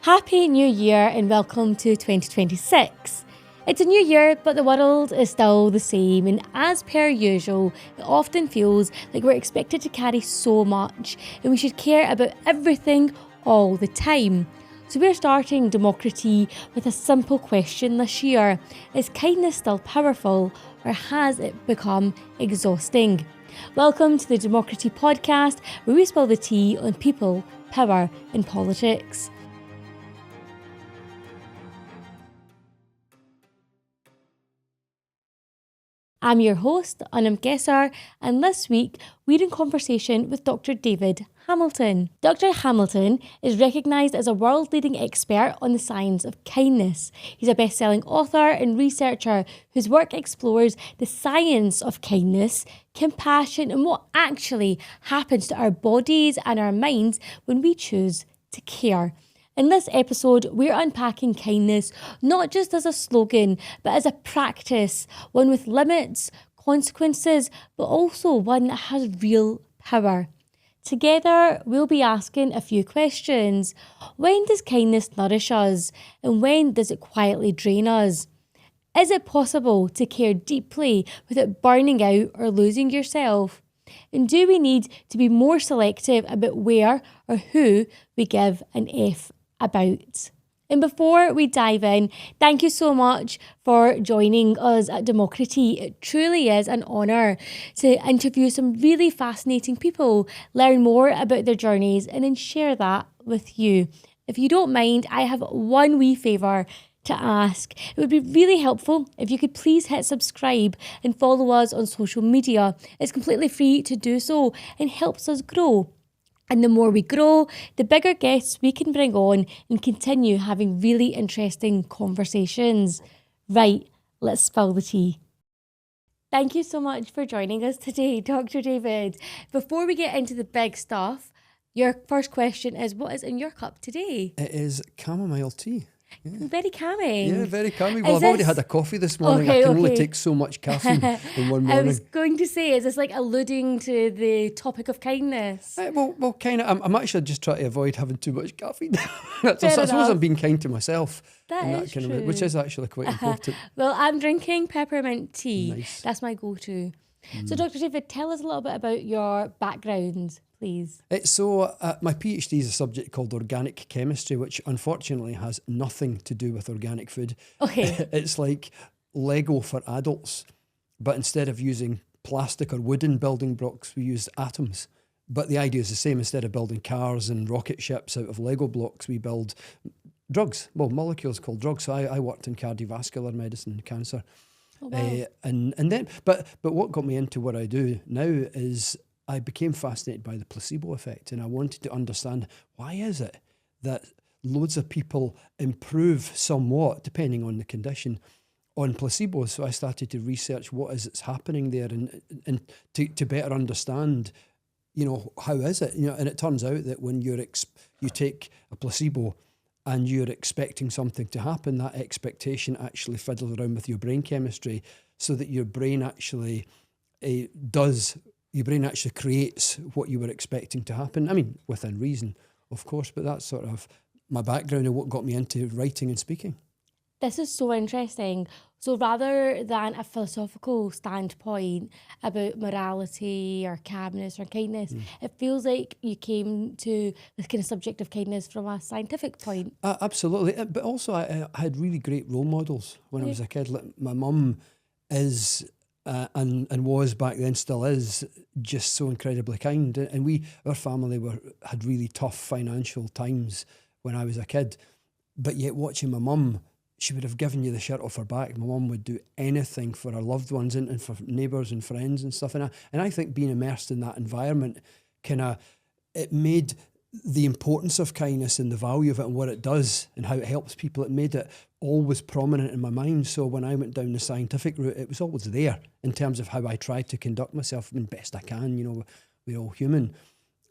Happy New Year and welcome to 2026. It's a new year, but the world is still the same, and as per usual, it often feels like we're expected to carry so much and we should care about everything all the time. So we're starting DemocraTEA with a simple question this year. Is kindness still powerful, or has it become exhausting? Welcome to the DemocraTEA podcast, where we spill the tea on people, power and politics. I'm your host, Anum Qaisar, and this week we're in conversation with Dr. David Hamilton. Dr. Hamilton is recognised as a world-leading expert on the science of kindness. He's a best-selling author and researcher whose work explores the science of kindness, compassion, and what actually happens to our bodies and our minds when we choose to care. In this episode, we're unpacking kindness not just as a slogan, but as a practice, one with limits, consequences, but also one that has real power. Together, we'll be asking a few questions. When does kindness nourish us, and when does it quietly drain us? Is it possible to care deeply without burning out or losing yourself? And do we need to be more selective about where or who we give an F about? And before we dive in, thank you so much for joining us at DemocraTEA. It truly is an honour to interview some really fascinating people, learn more about their journeys, and then share that with you. If you don't mind, I have one wee favour to ask. It would be really helpful if you could please hit subscribe and follow us on social media. It's completely free to do so and helps us grow. And the more we grow, the bigger guests we can bring on and continue having really interesting conversations. Right, let's spill the tea. Thank you so much for joining us today, Dr. David. Before we get into the big stuff, your first question is, what is in your cup today? It is chamomile tea. Yeah. Very calming. Yeah, very calming. Well, I've already had a coffee this morning. I can only take so much caffeine in one morning. I was going to say, is this like alluding to the topic of kindness? Well, kind of. I'm actually just trying to avoid having too much caffeine. I suppose I'm being kind to myself. That is kind true. Of, which is actually quite important. Well, I'm drinking peppermint tea. Nice. That's my go-to. So, Dr. David, tell us a little bit about your background, please. My PhD is a subject called organic chemistry, which unfortunately has nothing to do with organic food. Okay. It's like Lego for adults, but instead of using plastic or wooden building blocks, we use atoms. But the idea is the same. Instead of building cars and rocket ships out of Lego blocks, we build drugs. Well, molecules called drugs. So I worked in cardiovascular medicine and cancer. Oh, wow. And then, but what got me into what I do now is I became fascinated by the placebo effect, and I wanted to understand, why is it that loads of people improve somewhat, depending on the condition, on placebos. So I started to research what is it's happening there, and to better understand, how is it? And it turns out that when you take a placebo and you're expecting something to happen, that expectation actually fiddles around with your brain chemistry, so that your brain actually creates what you were expecting to happen. I mean, within reason, of course, but that's sort of my background and what got me into writing and speaking. This is so interesting. So rather than a philosophical standpoint about morality or calmness or kindness, it feels like you came to this kind of subject of kindness from a scientific point. Absolutely. But also I had really great role models when I was a kid. Like my mum is, and was back then, still is, just so incredibly kind. And our family had really tough financial times when I was a kid. But yet watching my mum, she would have given you the shirt off her back. My mum would do anything for her loved ones and for neighbours and friends and stuff. And I think being immersed in that environment it made the importance of kindness and the value of it and what it does and how it helps people. It made it always prominent in my mind. So when I went down the scientific route, it was always there in terms of how I tried to conduct myself best I can. We're all human.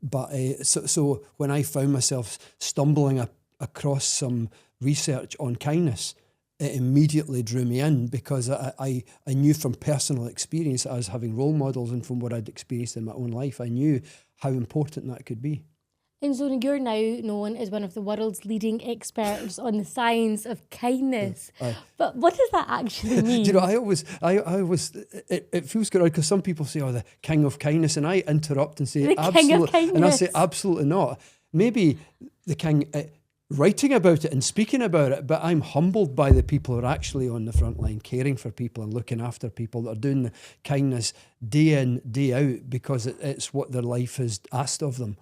But so when I found myself stumbling across some research on kindness, it immediately drew me in, because I knew from personal experience, as having role models and from what I'd experienced in my own life, I knew how important that could be. And so you're now known as one of the world's leading experts on the science of kindness. But what does that actually mean? Do you know, I always, it feels good because some people say, "Oh, the king of kindness," and I interrupt and say, The king of kindness. and I say, absolutely not. Maybe the king writing about it and speaking about it, but I'm humbled by the people who are actually on the front line, caring for people and looking after people, that are doing the kindness day in, day out, because it's what their life has asked of them.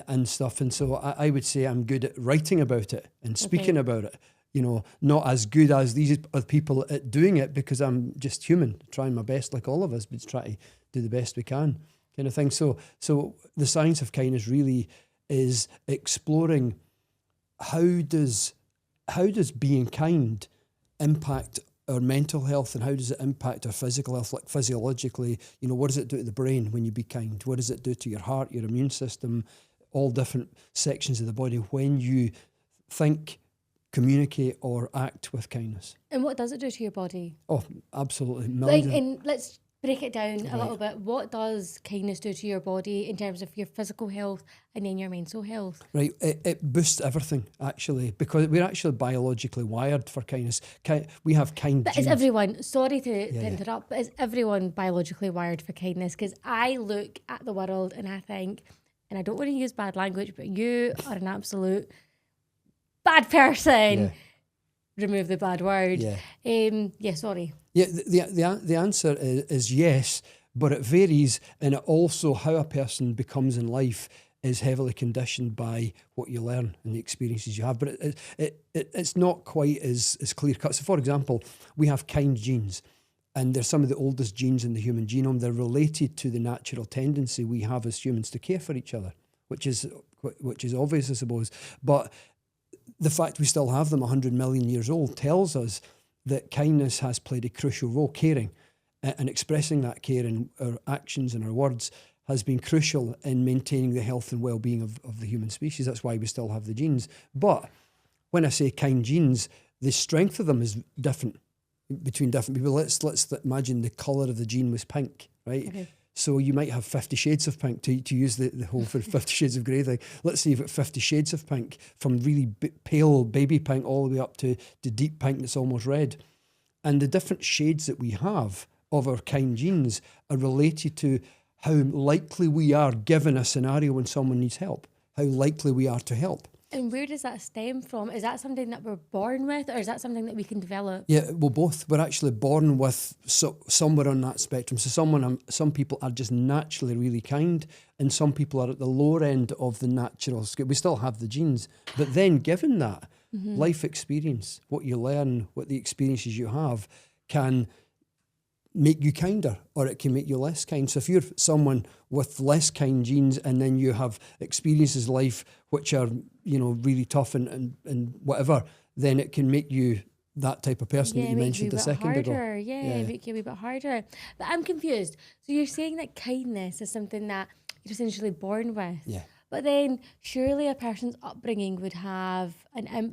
And stuff. And so I would say I'm good at writing about it and speaking about it, you know, not as good as these other people at doing it, because I'm just human, trying my best like all of us, but try to do the best we can, kind of thing. So the science of kindness really is exploring how does being kind impact our mental health, and how does it impact our physical health, like physiologically, you know, what does it do to the brain when you be kind? What does it do to your heart, your immune system, all different sections of the body when you think, communicate or act with kindness? And what does it do to your body? Oh, absolutely. And let's break it down a little bit. What does kindness do to your body in terms of your physical health and then your mental health? Right, it boosts everything, actually, because we're actually biologically wired for kindness. We have kind But genes. is everyone, sorry to interrupt, but is everyone biologically wired for kindness? Because I look at the world and I think, and I don't want to use bad language, but you are an absolute bad person. Yeah. Remove the bad word. Sorry. Yeah, the answer is yes, but it varies, and it also, how a person becomes in life is heavily conditioned by what you learn and the experiences you have. But it's not quite as clear cut. So, for example, we have kind genes, and they're some of the oldest genes in the human genome. They're related to the natural tendency we have as humans to care for each other, which is obvious, I suppose. But the fact we still have them 100 million years old tells us that kindness has played a crucial role. Caring and expressing that care in our actions and our words has been crucial in maintaining the health and well-being of the human species. That's why we still have the genes. But when I say kind genes, the strength of them is different between different people. Let's imagine the colour of the gene was pink, right? Okay. So you might have 50 shades of pink, to use the whole 50 shades of grey thing. Let's say you've got 50 shades of pink, from really pale baby pink all the way up to deep pink that's almost red. And the different shades that we have of our kind genes are related to how likely we are, given a scenario when someone needs help, how likely we are to help. And where does that stem from? Is that something that we're born with, or is that something that we can develop? Yeah, well, both. We're actually born with somewhere on that spectrum. So some people are just naturally really kind, and some people are at the lower end of the natural scale. We still have the genes, but then given that life experience, what you learn, what the experiences you have, can make you kinder, or it can make you less kind. So if you're someone with less kind genes, and then you have experiences in life which are, you know, really tough and whatever, then it can make you that type of person that you mentioned a second ago. Yeah, make you a wee bit harder. But I'm confused. So you're saying that kindness is something that you're essentially born with. Yeah. But then surely a person's upbringing would have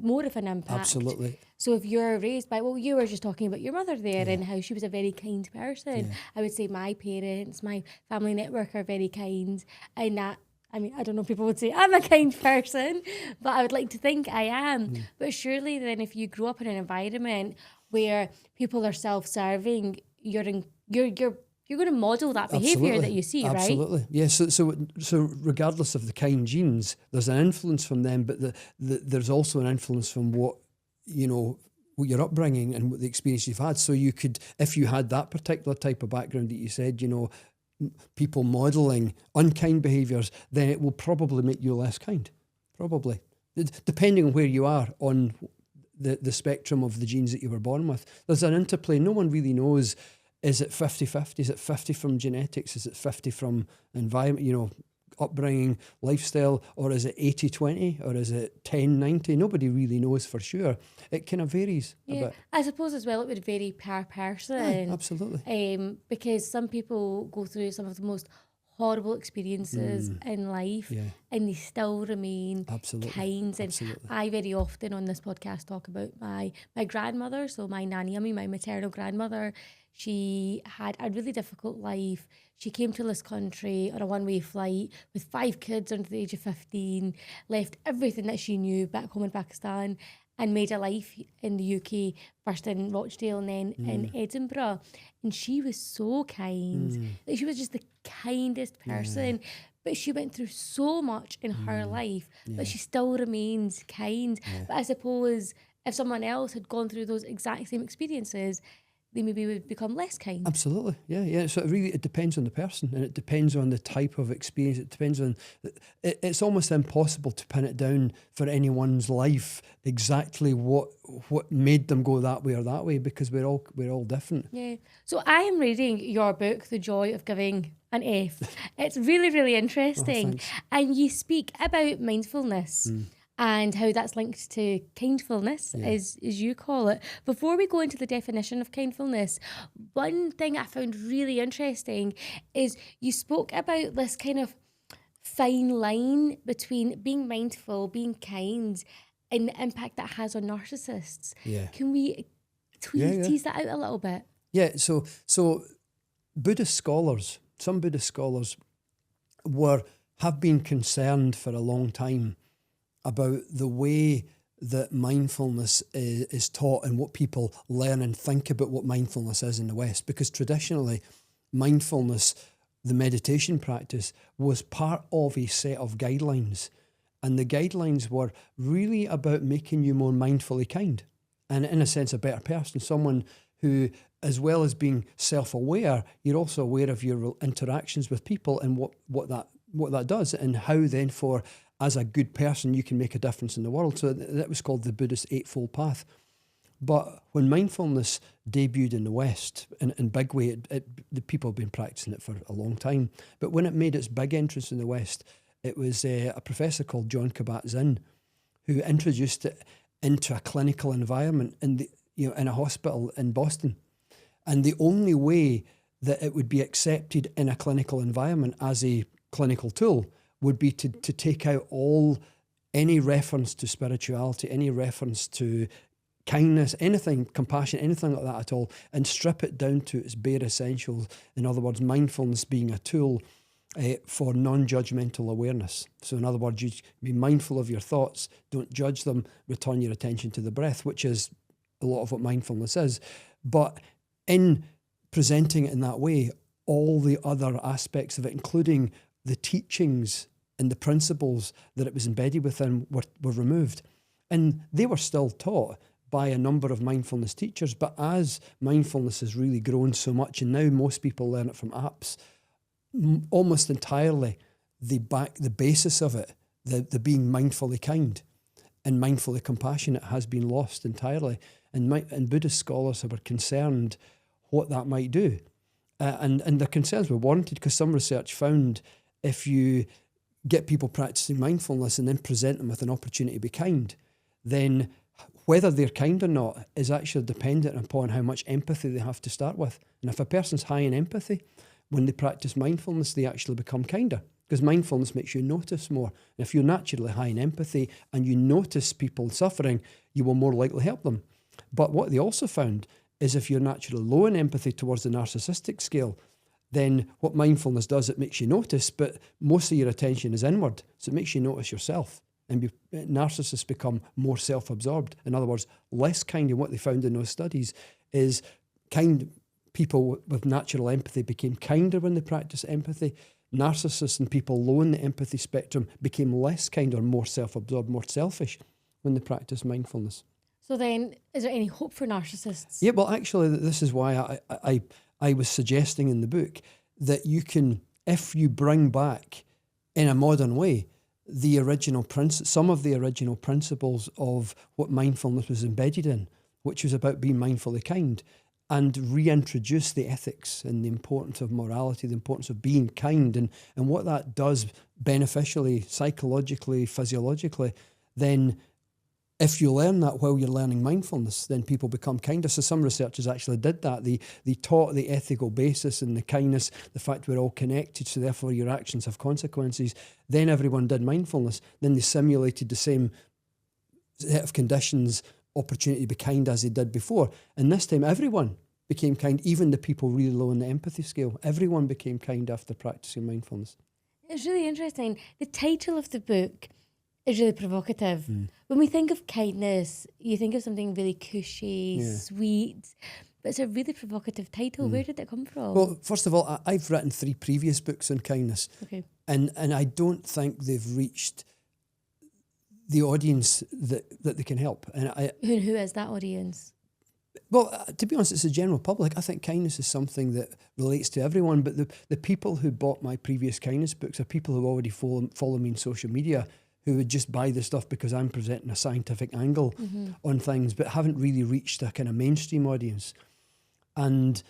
more of an impact. Absolutely. So if you're raised by, you were just talking about your mother there and how she was a very kind person. Yeah. I would say my parents, my family network are very kind. And that, I mean, I don't know if people would say I'm a kind person, but I would like to think I am. But surely then if you grow up in an environment where people are self-serving, you're going to model that behaviour that you see, right? Absolutely. Yeah, so regardless of the kind genes, there's an influence from them, but there's also an influence from what your upbringing and what the experience you've had. So you could, if you had that particular type of background that you said, people modelling unkind behaviours, then it will probably make you less kind. Probably. Depending on where you are on the spectrum of the genes that you were born with. There's an interplay. No one really knows. Is it 50-50? Is it 50 from genetics? Is it 50 from environment, upbringing, lifestyle? Or is it 80-20? Or is it 10-90? Nobody really knows for sure. It kind of varies a bit. I suppose as well it would vary per person. Yeah, absolutely. Because some people go through some of the most horrible experiences in life and they still remain kind. And I very often on this podcast talk about my grandmother, so my nanny, my maternal grandmother. She had a really difficult life. She came to this country on a one-way flight with 5 kids under the age of 15, left everything that she knew back home in Pakistan and made a life in the UK, first in Rochdale and then in Edinburgh. And she was so kind. Like, she was just the kindest person. But she went through so much in her life, but she still remains kind. But I suppose if someone else had gone through those exact same experiences, they maybe would become less kind. Absolutely, yeah. So it depends on the person, and it depends on the type of experience. It depends on. It's almost impossible to pin it down for anyone's life exactly what made them go that way or that way, because we're all different. Yeah. So I am reading your book, The Joy of Giving an F. It's really, really interesting, and you speak about mindfulness. And how that's linked to kindfulness, as you call it. Before we go into the definition of kindfulness, one thing I found really interesting is you spoke about this kind of fine line between being mindful, being kind, and the impact that has on narcissists. Yeah. Can we tease that out a little bit? Yeah, so Buddhist scholars, some Buddhist scholars have been concerned for a long time about the way that mindfulness is taught and what people learn and think about what mindfulness is in the West. Because traditionally, mindfulness, the meditation practice, was part of a set of guidelines. And the guidelines were really about making you more mindfully kind. And in a sense, a better person, someone who, as well as being self-aware, you're also aware of your interactions with people and what that does, and how then as a good person, you can make a difference in the world. So that was called the Buddhist Eightfold Path. But when mindfulness debuted in the West, in big way, the people have been practicing it for a long time. But when it made its big entrance in the West, it was a professor called Jon Kabat-Zinn who introduced it into a clinical environment in a hospital in Boston. And the only way that it would be accepted in a clinical environment as a clinical tool would be to take out any reference to spirituality, any reference to kindness, anything, compassion, anything like that at all, and strip it down to its bare essentials. In other words, mindfulness being a tool for non-judgmental awareness. So in other words, you be mindful of your thoughts, don't judge them, return your attention to the breath, which is a lot of what mindfulness is. But in presenting it in that way, all the other aspects of it, including the teachings and the principles that it was embedded within, were removed. And they were still taught by a number of mindfulness teachers, but as mindfulness has really grown so much, and now most people learn it from apps, almost entirely the basis of it, the being mindfully kind and mindfully compassionate, has been lost entirely. And Buddhist scholars were concerned what that might do. And their concerns were warranted, because some research found if you get people practicing mindfulness and then present them with an opportunity to be kind, then whether they're kind or not is actually dependent upon how much empathy they have to start with. And if a person's high in empathy, when they practice mindfulness, they actually become kinder, because mindfulness makes you notice more. And if you're naturally high in empathy and you notice people suffering, you will more likely help them. But what they also found is if you're naturally low in empathy towards the narcissistic scale, then what mindfulness does, it makes you notice, but most of your attention is inward. So it makes you notice yourself. And narcissists become more self-absorbed. In other words, less kind. And what they found in those studies is kind people with natural empathy became kinder when they practiced empathy. Narcissists and people low in the empathy spectrum became less kind, or more self-absorbed, more selfish when they practiced mindfulness. So then, is there any hope for narcissists? Yeah, well, actually, this is why I was suggesting in the book that you can, if you bring back in a modern way some of the original principles of what mindfulness was embedded in, which was about being mindfully kind, and reintroduce the ethics and the importance of morality, the importance of being kind, and what that does beneficially, psychologically, physiologically, then if you learn that while you're learning mindfulness, then people become kinder. So some researchers actually did that. They taught the ethical basis and the kindness, the fact we're all connected, so therefore your actions have consequences. Then everyone did mindfulness. Then they simulated the same set of conditions, opportunity to be kind as they did before. And this time everyone became kind, even the people really low on the empathy scale. Everyone became kind after practicing mindfulness. It's really interesting. The title of the book is really provocative. When we think of kindness, you think of something really cushy, sweet, but it's a really provocative title. Where did it come from? Well, first of all, I've written 3 previous books on kindness. Okay. And I don't think they've reached the audience that they can help. And Who is that audience? Well, to be honest, it's the general public. I think kindness is something that relates to everyone. But the people who bought my previous kindness books are people who already follow me on social media, who would just buy the stuff because I'm presenting a scientific angle on things, but haven't really reached a kind of mainstream audience. And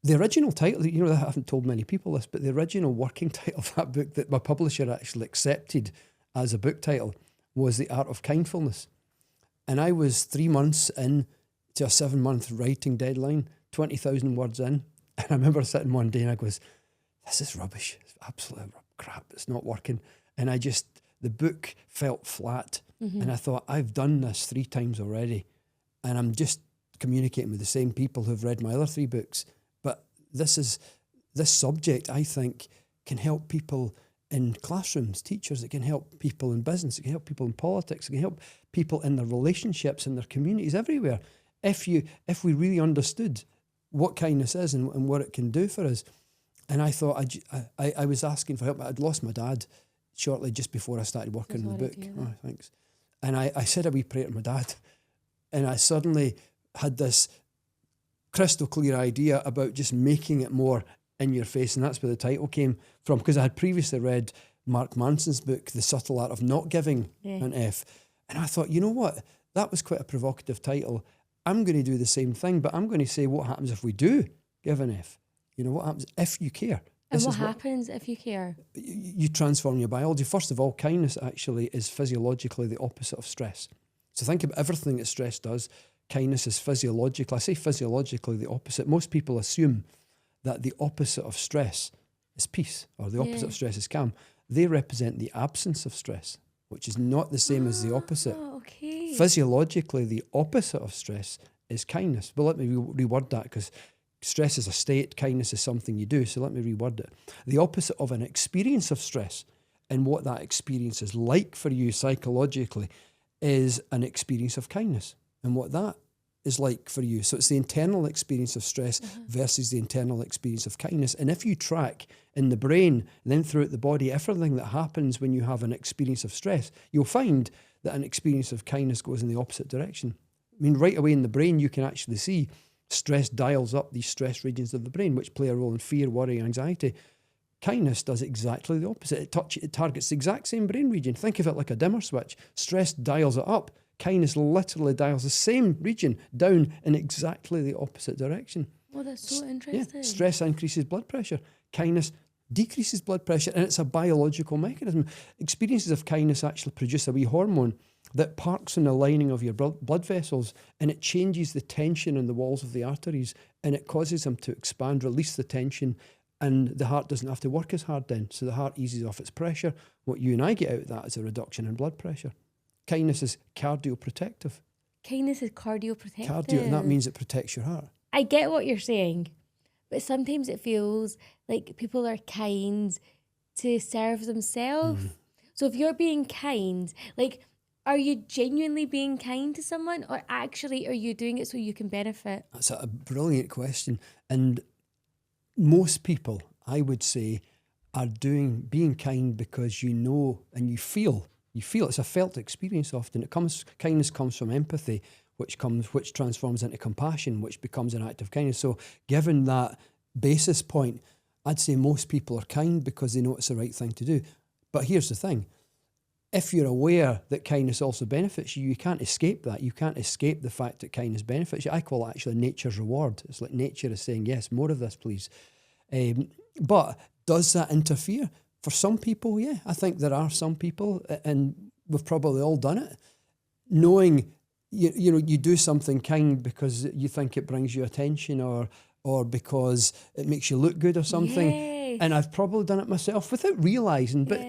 the original title, you know, I haven't told many people this, but the original working title of that book that my publisher actually accepted as a book title was The Art of Kindfulness. And I was 3 months in to a 7-month writing deadline, 20,000 words in. And I remember sitting one day and I goes, this is rubbish. It's absolute crap. It's not working. And the book felt flat. And I thought, I've done this 3 times already. And I'm just communicating with the same people who've read my other 3 books. But this subject, I think, can help people in classrooms, teachers. It can help people in business. It can help people in politics. It can help people in their relationships, in their communities, everywhere. If we really understood what kindness is and what it can do for us. And I thought, I was asking for help. I'd lost my dad shortly just before I started working on the book. Oh, thanks. And I said a wee prayer to my dad. And I suddenly had this crystal clear idea about just making it more in your face. And that's where the title came from, because I had previously read Mark Manson's book, The Subtle Art of Not Giving an F. And I thought, you know what? That was quite a provocative title. I'm going to do the same thing, but I'm going to say what happens if we do give an F. You know, what happens if you care? And what happens if you care? You transform your biology. First of all, kindness actually is physiologically the opposite of stress. So think about everything that stress does. Kindness is physiological. I say physiologically the opposite. Most people assume that the opposite of stress is peace, or the opposite of stress is calm. They represent the absence of stress, which is not the same as the opposite. Okay. Physiologically, the opposite of stress is kindness. But let me reword that, because stress is a state, kindness is something you do. So let me reword it. The opposite of an experience of stress, and what that experience is like for you psychologically, is an experience of kindness, and what that is like for you. So it's the internal experience of stress versus the internal experience of kindness. And if you track in the brain and then throughout the body everything that happens when you have an experience of stress, you'll find that an experience of kindness goes in the opposite direction. I mean, right away in the brain, you can actually see stress dials up these stress regions of the brain, which play a role in fear, worry, anxiety. Kindness does exactly the opposite. It targets the exact same brain region. Think of it like a dimmer switch. Stress dials it up. Kindness literally dials the same region down in exactly the opposite direction. Oh, that's so interesting. Yeah. Stress increases blood pressure. Kindness decreases blood pressure, and it's a biological mechanism. Experiences of kindness actually produce a wee hormone that parks in the lining of your blood vessels, and it changes the tension in the walls of the arteries, and it causes them to expand, release the tension, and the heart doesn't have to work as hard then. So the heart eases off its pressure. What you and I get out of that is a reduction in blood pressure. Kindness is cardioprotective. Kindness is cardioprotective. And that means it protects your heart. I get what you're saying, but sometimes it feels like people are kind to serve themselves. So if you're being kind, like, are you genuinely being kind to someone, or actually are you doing it so you can benefit? That's a brilliant question. And most people, I would say, are being kind because you know and you feel it's a felt experience often. Kindness comes from empathy, which transforms into compassion, which becomes an act of kindness. So given that basis point, I'd say most people are kind because they know it's the right thing to do. But here's the thing. If you're aware that kindness also benefits you, you can't escape that. You can't escape the fact that kindness benefits you. I call it actually nature's reward. It's like nature is saying, yes, more of this, please. But does that interfere? For some people, yeah. I think there are some people, and we've probably all done it, knowing you do something kind because you think it brings you attention or because it makes you look good or something. Yes. And I've probably done it myself without realising. But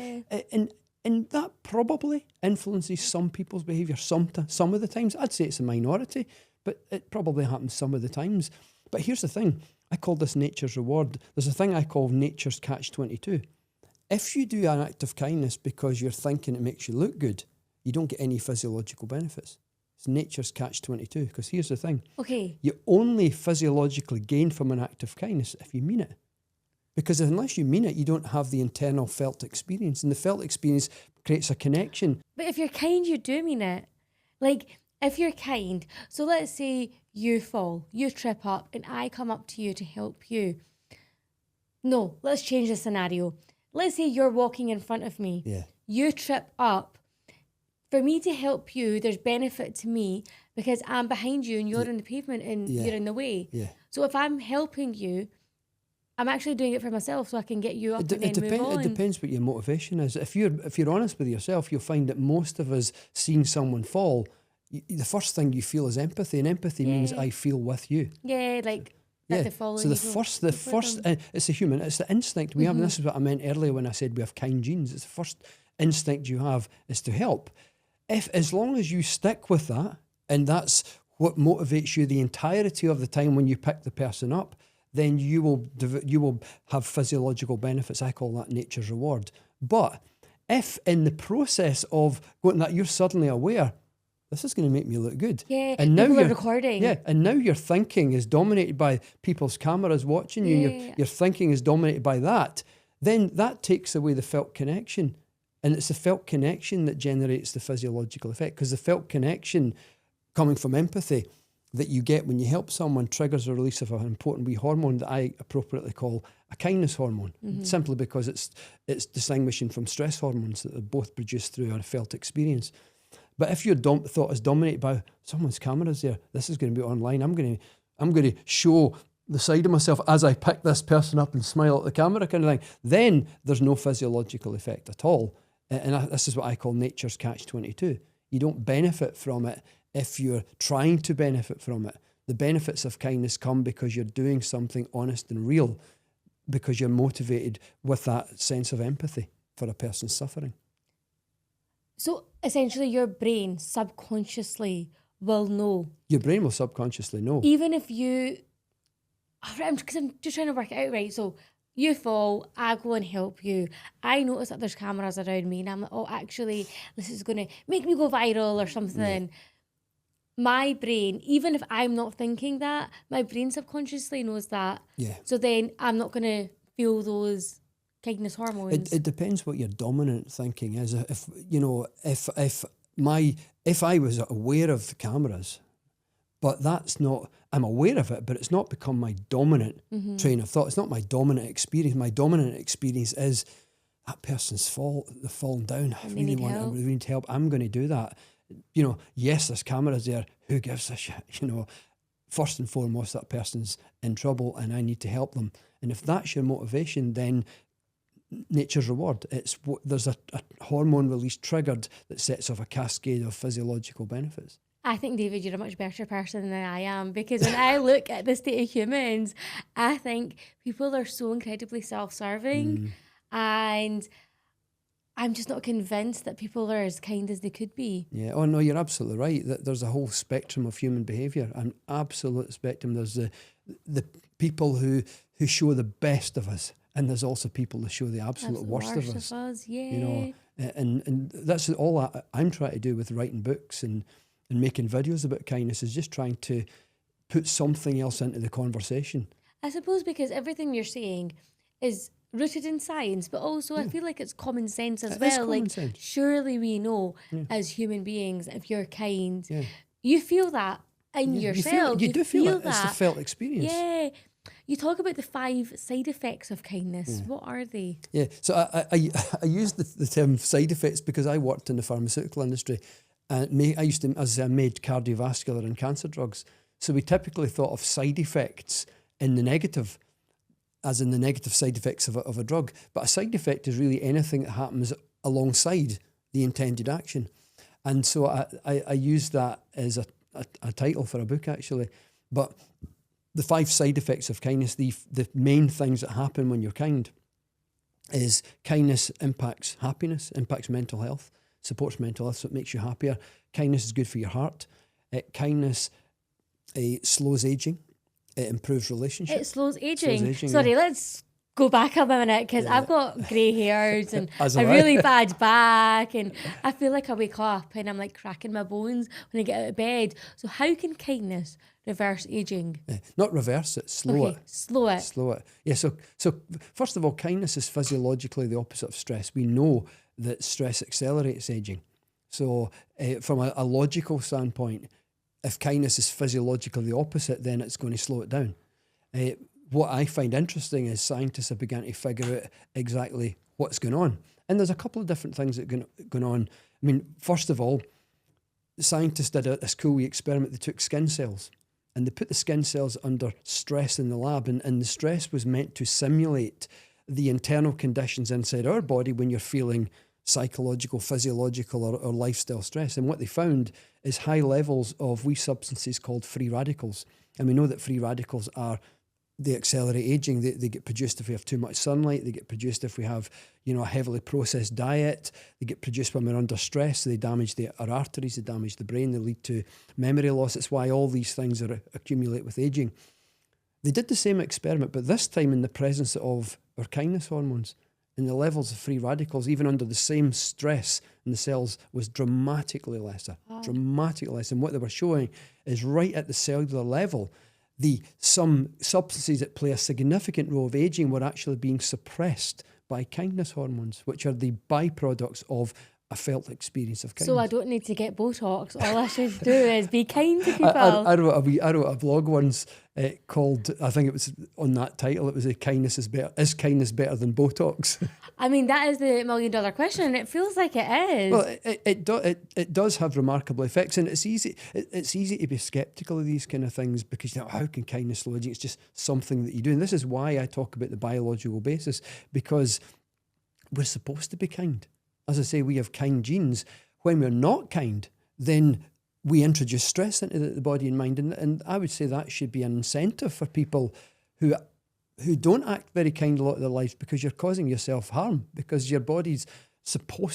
and that probably influences some people's behaviour some of the times. I'd say it's a minority, but it probably happens some of the times. But here's the thing. I call this nature's reward. There's a thing I call nature's catch-22. If you do an act of kindness because you're thinking it makes you look good, you don't get any physiological benefits. It's nature's catch-22. Because here's the thing. Okay. You only physiologically gain from an act of kindness if you mean it. Because unless you mean it, you don't have the internal felt experience. And the felt experience creates a connection. But if you're kind, you do mean it. Like, if you're kind, so let's say you fall, you trip up, and I come up to you to help you. No, let's change the scenario. Let's say you're walking in front of me. Yeah. You trip up. For me to help you, there's benefit to me because I'm behind you and you're on the pavement and you're in the way. Yeah. So if I'm helping you, I'm actually doing it for myself so I can get you up and then move on. It depends what your motivation is. If you're honest with yourself, you'll find that most of us seeing someone fall, the first thing you feel is empathy, and empathy means I feel with you. Yeah, like Yeah. the fall. So the first, it's a human. It's the instinct we have. And this is what I meant earlier when I said we have kind genes. It's the first instinct you have is to help. As long as you stick with that, and that's what motivates you the entirety of the time when you pick the person up, then you will have physiological benefits. I call that nature's reward. But if in the process of going that you're suddenly aware, this is going to make me look good. Yeah, and now people you're are recording. Yeah, and now your thinking is dominated by people's cameras watching you. Yeah. Your thinking is dominated by that. Then that takes away the felt connection. And it's the felt connection that generates the physiological effect, because the felt connection coming from empathy that you get when you help someone triggers a release of an important wee hormone that I appropriately call a kindness hormone, simply because it's distinguishing from stress hormones that are both produced through a felt experience. But if your thought is dominated by someone's camera's there, this is going to be online, I'm going to show the side of myself as I pick this person up and smile at the camera kind of thing, then there's no physiological effect at all. And this is what I call nature's catch-22. You don't benefit from it if you're trying to benefit from it. The benefits of kindness come because you're doing something honest and real, because you're motivated with that sense of empathy for a person's suffering. So essentially your brain subconsciously will know. Your brain will subconsciously know. Even if you... Because I'm just trying to work it out, right? So you fall, I go and help you. I notice that there's cameras around me and I'm like, oh, actually, this is going to make me go viral or something. Yeah. My brain, even if I'm not thinking that, my brain subconsciously knows that. Yeah. So then I'm not going to feel those kindness hormones. It depends what your dominant thinking is. If I was aware of the cameras, but that's not, I'm aware of it, but it's not become my dominant train of thought. It's not my dominant experience. My dominant experience is that person's they've fallen down. I really need help. I'm going to do that. Yes, there's cameras there. Who gives a shit? First and foremost, that person's in trouble and I need to help them. And if that's your motivation, then nature's reward. There's a hormone release triggered that sets off a cascade of physiological benefits. I think, David, you're a much better person than I am, because when I look at the state of humans, I think people are so incredibly self-serving and I'm just not convinced that people are as kind as they could be. Yeah. Oh, no, you're absolutely right. There's a whole spectrum of human behaviour, an absolute spectrum. There's the people who show the best of us, and there's also people that show the absolute worst of us. Yeah. And that's all I'm trying to do with writing books and making videos about kindness, is just trying to put something else into the conversation. I suppose because everything you're saying is rooted in science, but also I feel like it's common sense as well. Like, sense. Surely we know as human beings, if you're kind, you feel that in yourself. You do feel that. It's the felt experience. Yeah. You talk about the 5 side effects of kindness. Yeah. What are they? Yeah. So I used the term side effects because I worked in the pharmaceutical industry. I made cardiovascular and cancer drugs. So we typically thought of side effects in the negative, as in the negative side effects of a drug. But a side effect is really anything that happens alongside the intended action. And so I used that as a title for a book, actually. But the 5 side effects of kindness, the main things that happen when you're kind, is kindness impacts happiness, impacts mental health, supports mental health, so it makes you happier. Kindness is good for your heart. Kindness slows aging. it improves relationships. It slows aging. aging, Sorry, yeah. let's go back a minute because I've got grey hairs and As a have I. really bad back, and I feel like I wake up and I'm like cracking my bones when I get out of bed. So how can kindness reverse aging? Not reverse it, slow it. Slow it. Slow it. Yeah, so first of all, kindness is physiologically the opposite of stress. We know that stress accelerates aging. So from a logical standpoint, if kindness is physiologically the opposite, then it's going to slow it down. What I find interesting is scientists have begun to figure out exactly what's going on. And there's a couple of different things that are going on. I mean, first of all, scientists did a cool wee experiment. They took skin cells and they put the skin cells under stress in the lab, and the stress was meant to simulate the internal conditions inside our body when you're feeling psychological, physiological or lifestyle stress. And what they found is high levels of wee substances called free radicals. And we know that free radicals they accelerate aging. They get produced if we have too much sunlight. They get produced if we have, a heavily processed diet. They get produced when we're under stress. They damage our arteries. They damage the brain. They lead to memory loss. It's why all these things accumulate with aging. They did the same experiment, but this time in the presence of our kindness hormones. And the levels of free radicals, even under the same stress in the cells, was dramatically lesser. Dramatically less. And what they were showing is right at the cellular level, some substances that play a significant role of aging were actually being suppressed by kindness hormones, which are the byproducts of a felt experience of kindness. So I don't need to get Botox. All I should do is be kind to people. I wrote a blog once called, I think it was on that title, it was kindness is better. Is kindness better than Botox? I mean, that is the $1 million question. It feels like it is. Well, it does have remarkable effects, and it's easy to be sceptical of these kind of things because how can kindness slow aging? It's just something that you do, and this is why I talk about the biological basis, because we're supposed to be kind. As I say, we have kind genes. When we're not kind, then we introduce stress into the body and mind, and I would say that should be an incentive for people who don't act very kind a lot of their lives, because you're causing yourself harm, because your body's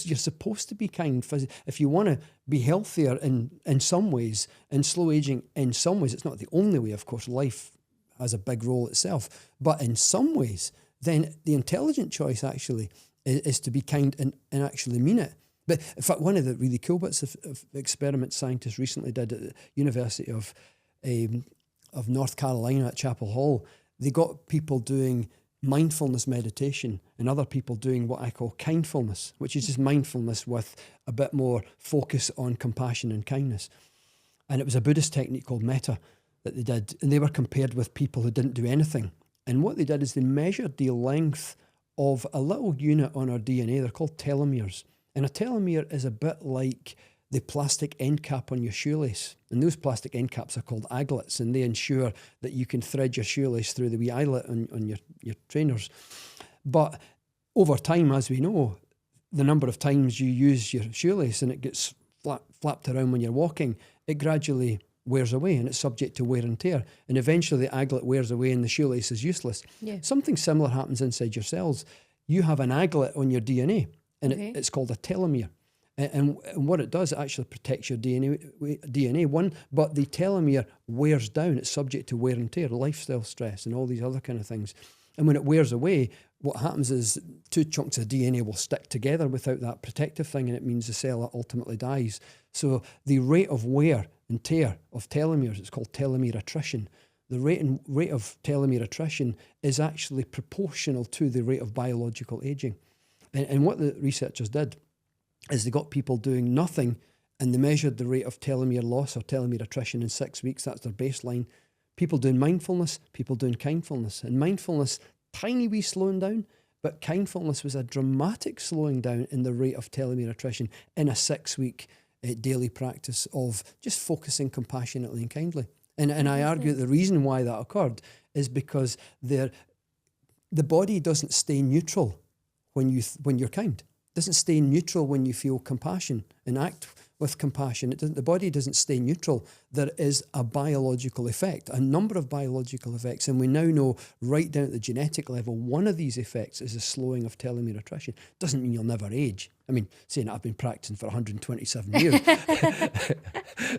you're supposed to be kind. If you want to be healthier in some ways, and slow aging in some ways, it's not the only way, of course, life has a big role itself, but in some ways, then the intelligent choice actually is to be kind and actually mean it. But in fact, one of the really cool bits of experiments scientists recently did at the University of North Carolina at Chapel Hall, they got people doing mindfulness meditation and other people doing what I call kindfulness, which is just mindfulness with a bit more focus on compassion and kindness. And it was a Buddhist technique called metta that they did, and they were compared with people who didn't do anything. And what they did is they measured the length of a little unit on our DNA. They're called telomeres. And a telomere is a bit like the plastic end cap on your shoelace. And those plastic end caps are called aglets, and they ensure that you can thread your shoelace through the wee eyelet on your trainers. But over time, as we know, the number of times you use your shoelace and it gets flapped around when you're walking, it gradually wears away, and it's subject to wear and tear. And eventually the aglet wears away and the shoelace is useless. Yeah. Something similar happens inside your cells. You have an aglet on your DNA, and it's called a telomere. And what it does, it actually protects your DNA, but the telomere wears down. It's subject to wear and tear, lifestyle stress, and all these other kind of things. And when it wears away, what happens is 2 chunks of DNA will stick together without that protective thing, and it means the cell ultimately dies. So the rate of wear and tear of telomeres, it's called telomere attrition. The rate of telomere attrition is actually proportional to the rate of biological aging. And what the researchers did is they got people doing nothing, and they measured the rate of telomere loss or telomere attrition in 6 weeks. That's their baseline. People doing mindfulness, people doing kindfulness. And mindfulness, tiny wee slowing down, but kindfulness was a dramatic slowing down in the rate of telomere attrition in a 6-week daily practice of just focusing compassionately and kindly. And I argue that the reason why that occurred is because the body doesn't stay neutral when you're kind. It doesn't stay neutral when you feel compassion and act with compassion. The body doesn't stay neutral. There is a biological effect, a number of biological effects, and we now know right down at the genetic level, one of these effects is a slowing of telomere attrition. Doesn't mean you'll never age. I mean, saying that, I've been practicing for 127 years,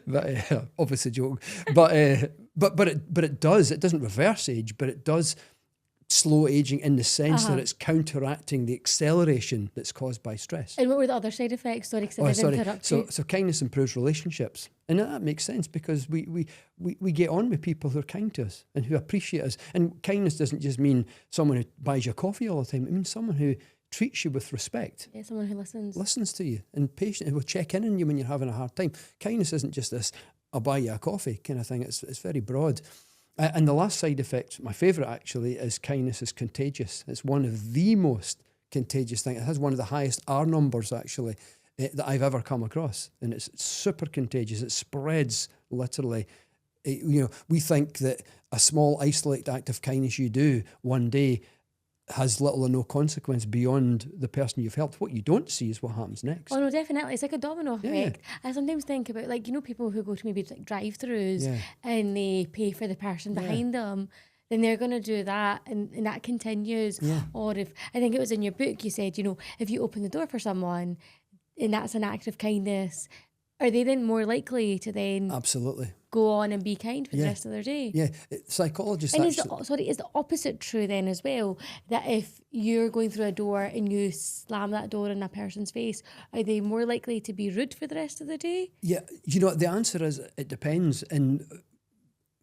but obviously a joke. But it does. It doesn't reverse age, but it does slow aging in the sense that it's counteracting the acceleration that's caused by stress. And what were the other side effects? Sorry, because I did interrupt you. So kindness improves relationships. And that makes sense because we get on with people who are kind to us and who appreciate us. And kindness doesn't just mean someone who buys you coffee all the time. It means someone who treats you with respect. Yeah, someone who listens. Listens to you and patient, who will check in on you when you're having a hard time. Kindness isn't just this, I'll buy you a coffee kind of thing. It's very broad. And the last side effect, my favourite actually, is kindness is contagious. It's one of the most contagious things. It has one of the highest R numbers actually that I've ever come across. And it's super contagious. It spreads literally. We think that a small isolated act of kindness you do one day has little or no consequence beyond the person you've helped. What you don't see is what happens next. Oh no, definitely. It's like a domino effect. I sometimes think about, like, people who go to maybe like drive-thrus and they pay for the person behind them, then they're going to do that and that continues. Or if, I think it was in your book, you said, if you open the door for someone and that's an act of kindness, are they then more likely to then absolutely go on and be kind for the rest of their day? Yeah, psychologists and is the opposite true then as well? That if you're going through a door and you slam that door in a person's face, are they more likely to be rude for the rest of the day? Yeah, the answer is it depends. And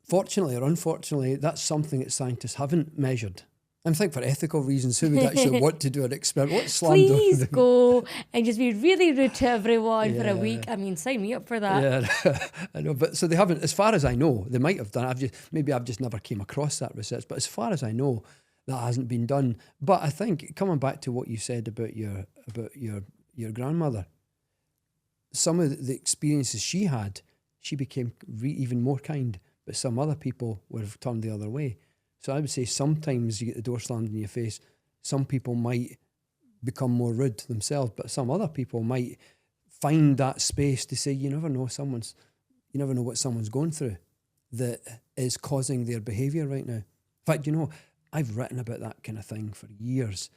fortunately or unfortunately, that's something that scientists haven't measured. I'm thinking for ethical reasons, who would actually want to do an experiment? What slam Please go and just be really rude to everyone for a week. I mean, sign me up for that. Yeah, I know. But so they haven't, as far as I know, they might have done. I've just never came across that research. But as far as I know, that hasn't been done. But I think coming back to what you said about your grandmother, some of the experiences she had, she became even more kind. But some other people would have turned the other way. So I would say sometimes you get the door slammed in your face. Some people might become more rude themselves, but some other people might find that space to say, you never know what someone's going through that is causing their behaviour right now. In fact, I've written about that kind of thing for years.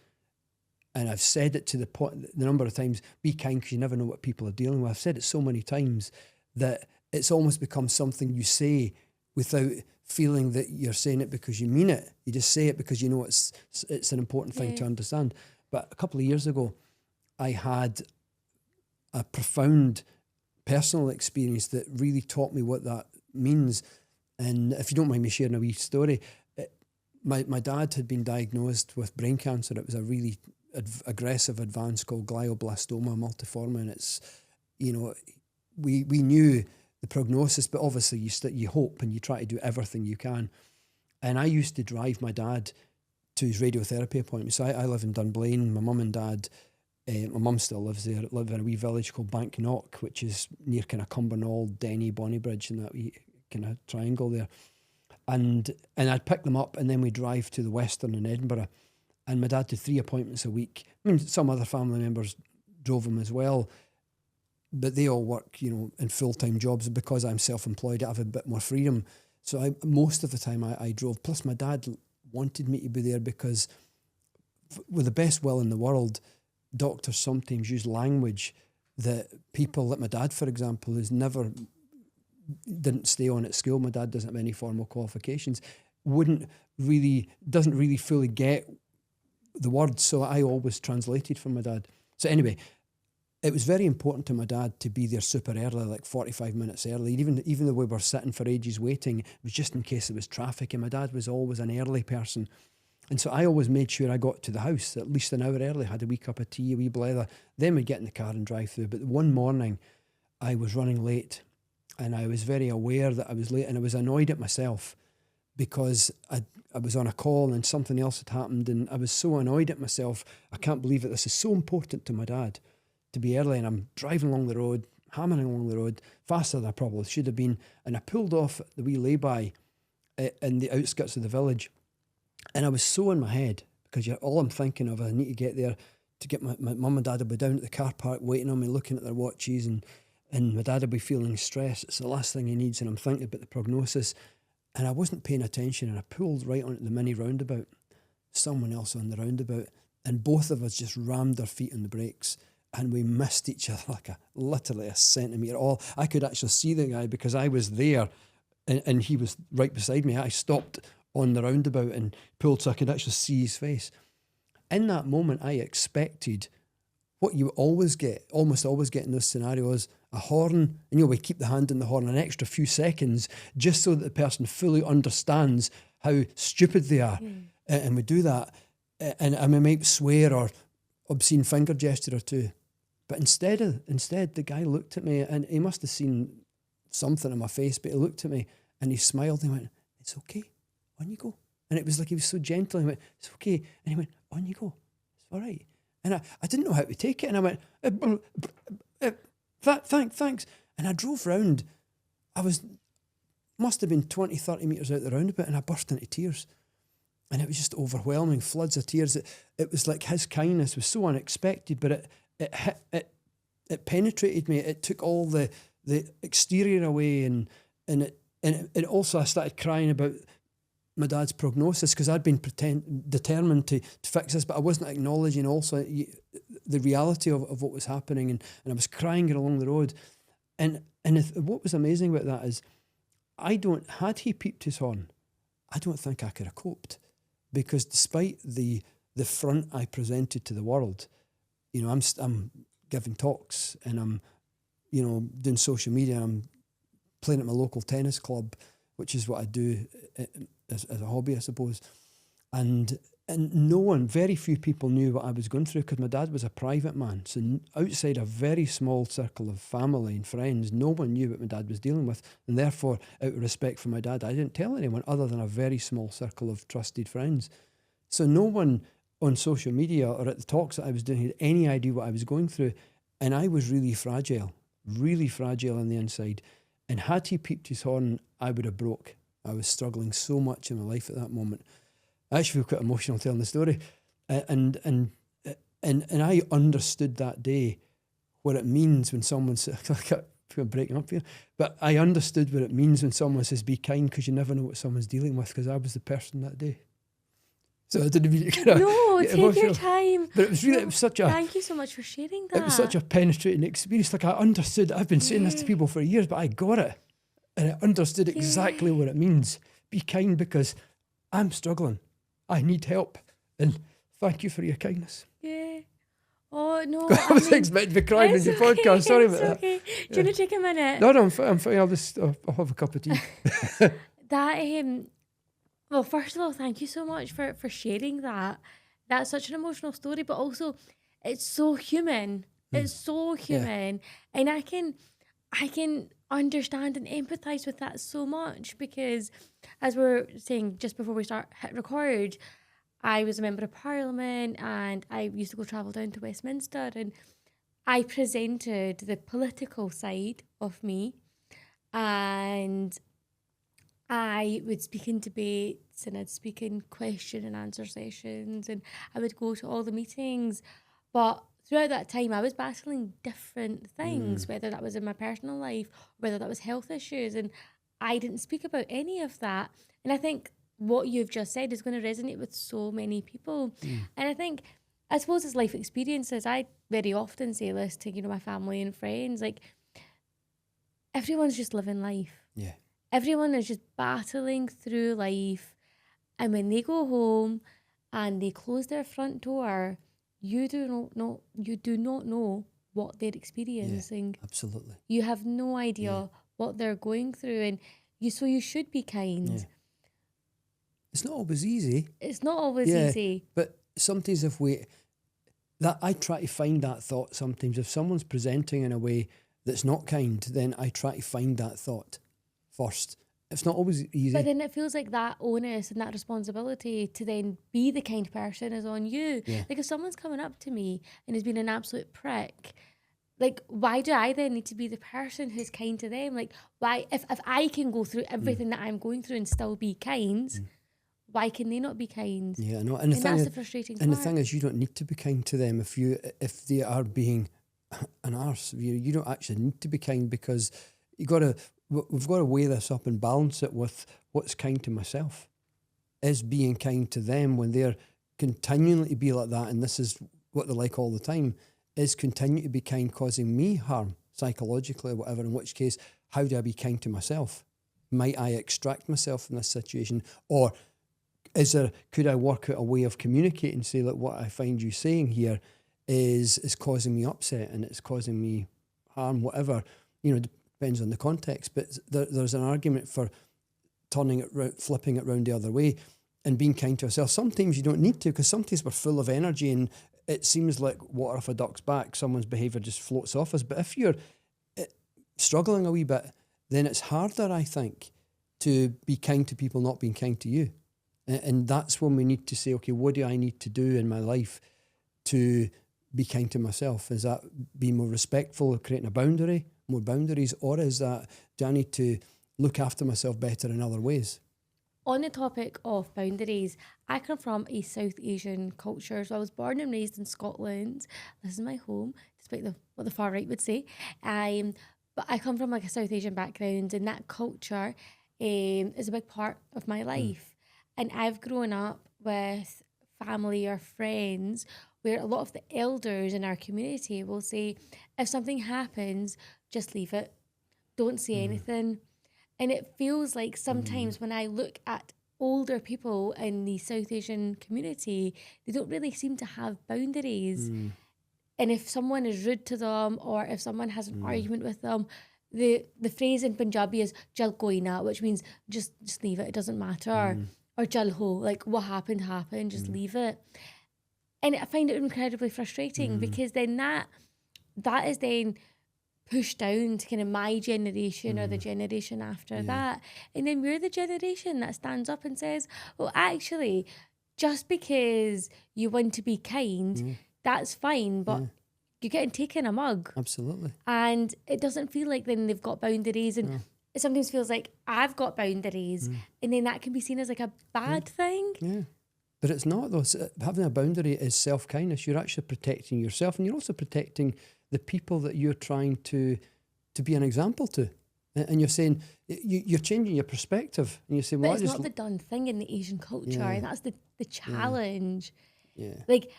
And I've said it to the number of times, be kind because you never know what people are dealing with. I've said it so many times that it's almost become something you say without feeling that you're saying it because you mean it. You just say it because it's an important thing to understand. But a couple of years ago, I had a profound personal experience that really taught me what that means. And if you don't mind me sharing a wee story, my dad had been diagnosed with brain cancer. It was a really aggressive advance called glioblastoma multiforme. And it's, we knew the prognosis, but obviously you hope and you try to do everything you can. And I used to drive my dad to his radiotherapy appointments. So I live in Dunblane. My mum and dad, my mum still lives there, live in a wee village called Banknock, which is near kind of Cumbernauld, Denny, Bonnybridge, and that wee kind of triangle there. And I'd pick them up and then we'd drive to the Western in Edinburgh. And my dad did 3 appointments a week. I mean, some other family members drove him as well. But they all work, in full-time jobs. Because I'm self-employed, I have a bit more freedom. So most of the time I drove. Plus my dad wanted me to be there because with the best will in the world, doctors sometimes use language that people, like my dad, for example, didn't stay on at school. My dad doesn't have any formal qualifications. Doesn't really fully get the words. So I always translated for my dad. So anyway, it was very important to my dad to be there super early, like 45 minutes early. Even though we were sitting for ages waiting, it was just in case there was traffic. And my dad was always an early person. And so I always made sure I got to the house at least an hour early, had a wee cup of tea, a wee blether. Then we'd get in the car and drive through. But one morning, I was running late. And I was very aware that I was late. And I was annoyed at myself because I was on a call and something else had happened. And I was so annoyed at myself. I can't believe that this is so important to my dad to be early, and I'm driving along the road, hammering along the road, faster than I probably should have been, and I pulled off at the wee lay-by in the outskirts of the village, and I was so in my head, because all I'm thinking of, I need to get there to get my mum and dad will be down at the car park waiting on me, looking at their watches, and and my dad will be feeling stress. It's the last thing he needs, and I'm thinking about the prognosis. And I wasn't paying attention, and I pulled right onto the mini roundabout. Someone else on the roundabout, and both of us just rammed our feet on the brakes, and we missed each other like literally a centimetre. I could actually see the guy because I was there, and he was right beside me. I stopped on the roundabout and pulled so I could actually see his face. In that moment, I expected what you almost always get in those scenarios, a horn, and we keep the hand on the horn an extra few seconds just so that the person fully understands how stupid they are. And we do that, and we might swear or obscene finger gesture or two. But instead, the guy looked at me, and he must have seen something in my face, but he looked at me and he smiled and he went, "It's okay, on you go." And it was like he was so gentle. He went, "It's okay." And he went, "On you go, it's all right." And I didn't know how to take it, and I went, thanks. And I drove round. Must have been 20, 30 metres out the roundabout, and I burst into tears. And it was just overwhelming, floods of tears. It was like his kindness was so unexpected, but it penetrated me. It took all the exterior away, and it also, I started crying about my dad's prognosis, because I'd been determined to fix this, but I wasn't acknowledging also the reality of what was happening, and I was crying along the road. And what was amazing about that is, had he peeped his horn, I don't think I could have coped, because despite the front I presented to the world, I'm giving talks, and I'm doing social media, and I'm playing at my local tennis club, which is what I do as a hobby, I suppose. And very few people knew what I was going through, because my dad was a private man. So outside a very small circle of family and friends, no one knew what my dad was dealing with. And therefore, out of respect for my dad, I didn't tell anyone other than a very small circle of trusted friends. So no one on social media or at the talks that I was doing had any idea what I was going through. And I was really fragile on the inside. And had he peeped his horn, I would have broke. I was struggling so much in my life at that moment. I actually feel quite emotional telling the story. And I understood that day what it means when someone says, I'm breaking up here, but I understood what it means when someone says, "Be kind," because you never know what someone's dealing with, because I was the person that day. So I didn't mean to take your time. But it was such a... Thank you so much for sharing that. It was such a penetrating experience. Like, I understood. I've been saying this to people for years, but I got it. And I understood exactly what it means. Be kind, because I'm struggling. I need help. And thank you for your kindness. Yeah. Oh, no. I was expecting to be crying in your podcast. Sorry about that. Okay. Do you want to take a minute? No, I'm fine. I'll have a cup of tea. Well, first of all, thank you so much for sharing that. That's such an emotional story, but also it's so human. It's so human. Yeah. And I can understand and empathise with that so much, because as we were saying just before we hit record, I was a member of Parliament, and I used to go travel down to Westminster, and I presented the political side of me, and I would speak in debates, and I'd speak in question and answer sessions, and I would go to all the meetings. But throughout that time, I was battling different things, whether that was in my personal life, whether that was health issues, and I didn't speak about any of that. And I think what you've just said is going to resonate with so many people. And I suppose as life experiences, I very often say this to, my family and friends, like, everyone's just living life. Yeah. Everyone is just battling through life, and when they go home and they close their front door, you do not know what they're experiencing. Yeah, absolutely. You have no idea what they're going through, and so you should be kind. Yeah. It's not always easy. It's not always easy. But sometimes I try to find that thought sometimes. If someone's presenting in a way that's not kind, then I try to find that thought first. It's not always easy. But then it feels like that onus and that responsibility to then be the kind person is on you. Yeah. Like, if someone's coming up to me and has been an absolute prick, like, why do I then need to be the person who's kind to them? Like, why, if I can go through everything that I'm going through and still be kind, why can they not be kind? Yeah, I know. And that's the frustrating part. And the thing is, you don't need to be kind to them if they are being an arse. You don't actually need to be kind, because we've got to weigh this up and balance it with what's kind to myself. Is being kind to them when they're continuing to be like that, and this is what they're like all the time, is continue to be kind causing me harm psychologically or whatever, in which case, how do I be kind to myself? Might I extract myself from this situation? Or could I work out a way of communicating, say, like, what I find you saying here is causing me upset and it's causing me harm, whatever, depends on the context. But there's an argument for turning it round, flipping it round the other way and being kind to ourselves. Sometimes you don't need to, because sometimes we're full of energy and it seems like water off a duck's back. Someone's behaviour just floats off us. But if you're struggling a wee bit, then it's harder, I think, to be kind to people not being kind to you. And that's when we need to say, okay, what do I need to do in my life to be kind to myself? Is that being more respectful, creating a boundary, more boundaries, or is that, do I need to look after myself better in other ways? On the topic of boundaries, I come from a South Asian culture. So I was born and raised in Scotland. This is my home, despite what the far right would say. But I come from like a South Asian background, and that culture is a big part of my life. And I've grown up with family or friends where a lot of the elders in our community will say, if something happens, just leave it. Don't say anything. And it feels like sometimes when I look at older people in the South Asian community, they don't really seem to have boundaries. And if someone is rude to them, or if someone has an argument with them, the phrase in Punjabi is "jal koi na," which means just leave it. It doesn't matter. Or "jal ho," like what happened, just leave it. And I find it incredibly frustrating, because then that is then pushed down to kind of my generation or the generation after that. And then we're the generation that stands up and says, well, actually, just because you want to be kind, that's fine, but you're getting taken a mug. Absolutely. And it doesn't feel like then they've got boundaries. And it sometimes feels like I've got boundaries, and then that can be seen as like a bad thing. Yeah. But it's not, though. Having a boundary is self-kindness. You're actually protecting yourself, and you're also protecting the people that you're trying to be an example to. And you're saying, you're changing your perspective. And you say, well, but it's not the done thing in the Asian culture. And that's the challenge. Yeah. Like,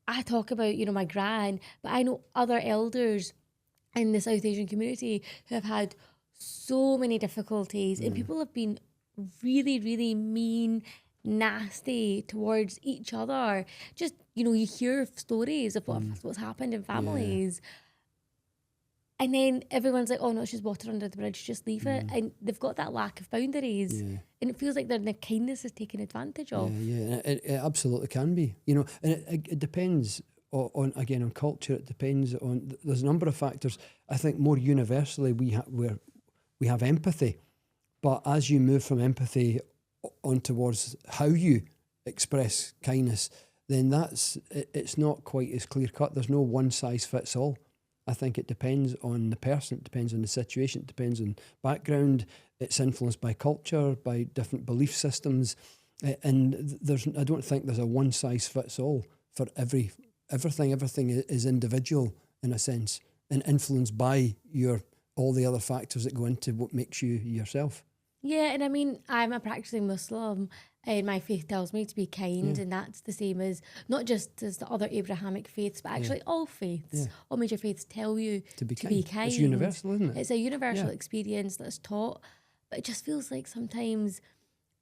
I talk about, my gran, but I know other elders in the South Asian community who have had so many difficulties, and people have been really, really mean, nasty towards each other. Just, you hear stories of what's happened in families. And then everyone's like, oh no, it's just water under the bridge, just leave it. And they've got that lack of boundaries. And it feels like their kindness is taken advantage of. It absolutely can be. And it depends on culture. It depends on, there's a number of factors. I think more universally we have empathy. But as you move from empathy on towards how you express kindness, then it's not quite as clear cut. There's no one size fits all. I think it depends on the person, it depends on the situation, it depends on background, it's influenced by culture, by different belief systems, and I don't think there's a one size fits all for everything. Everything is individual in a sense, and influenced by all the other factors that go into what makes you yourself. Yeah, and I mean, I'm a practicing Muslim, and my faith tells me to be kind, and that's the same as not just as the other Abrahamic faiths, but actually all faiths. All major faiths tell you to be kind. It's universal, isn't it? It's a universal experience that's taught, but it just feels like sometimes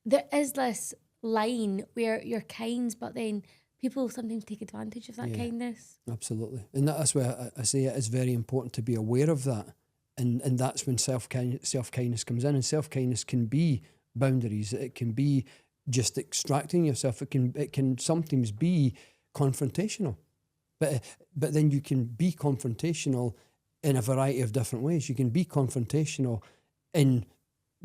there is this line where you're kind, but then people sometimes take advantage of that kindness. Absolutely, and that's why I say it is very important to be aware of that. And that's when self-kindness comes in. And self-kindness can be boundaries. It can be just extracting yourself. It can sometimes be confrontational. But then you can be confrontational in a variety of different ways. You can be confrontational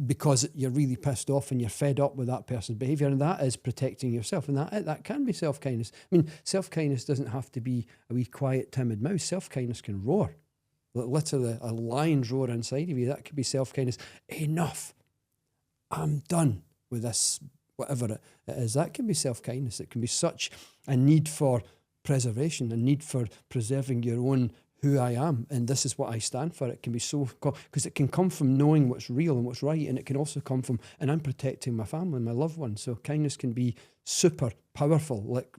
because you're really pissed off and you're fed up with that person's behaviour, and that is protecting yourself. And that can be self-kindness. I mean, self-kindness doesn't have to be a wee quiet, timid mouse. Self-kindness can roar. Literally a lion's roar inside of you. That could be self-kindness. Enough. I'm done with this, whatever it is. That can be self-kindness. It can be such a need for preservation, a need for preserving your own who I am, and this is what I stand for. It can be so, because it can come from knowing what's real and what's right, and it can also come from, and I'm protecting my family, my loved ones. So kindness can be super powerful, like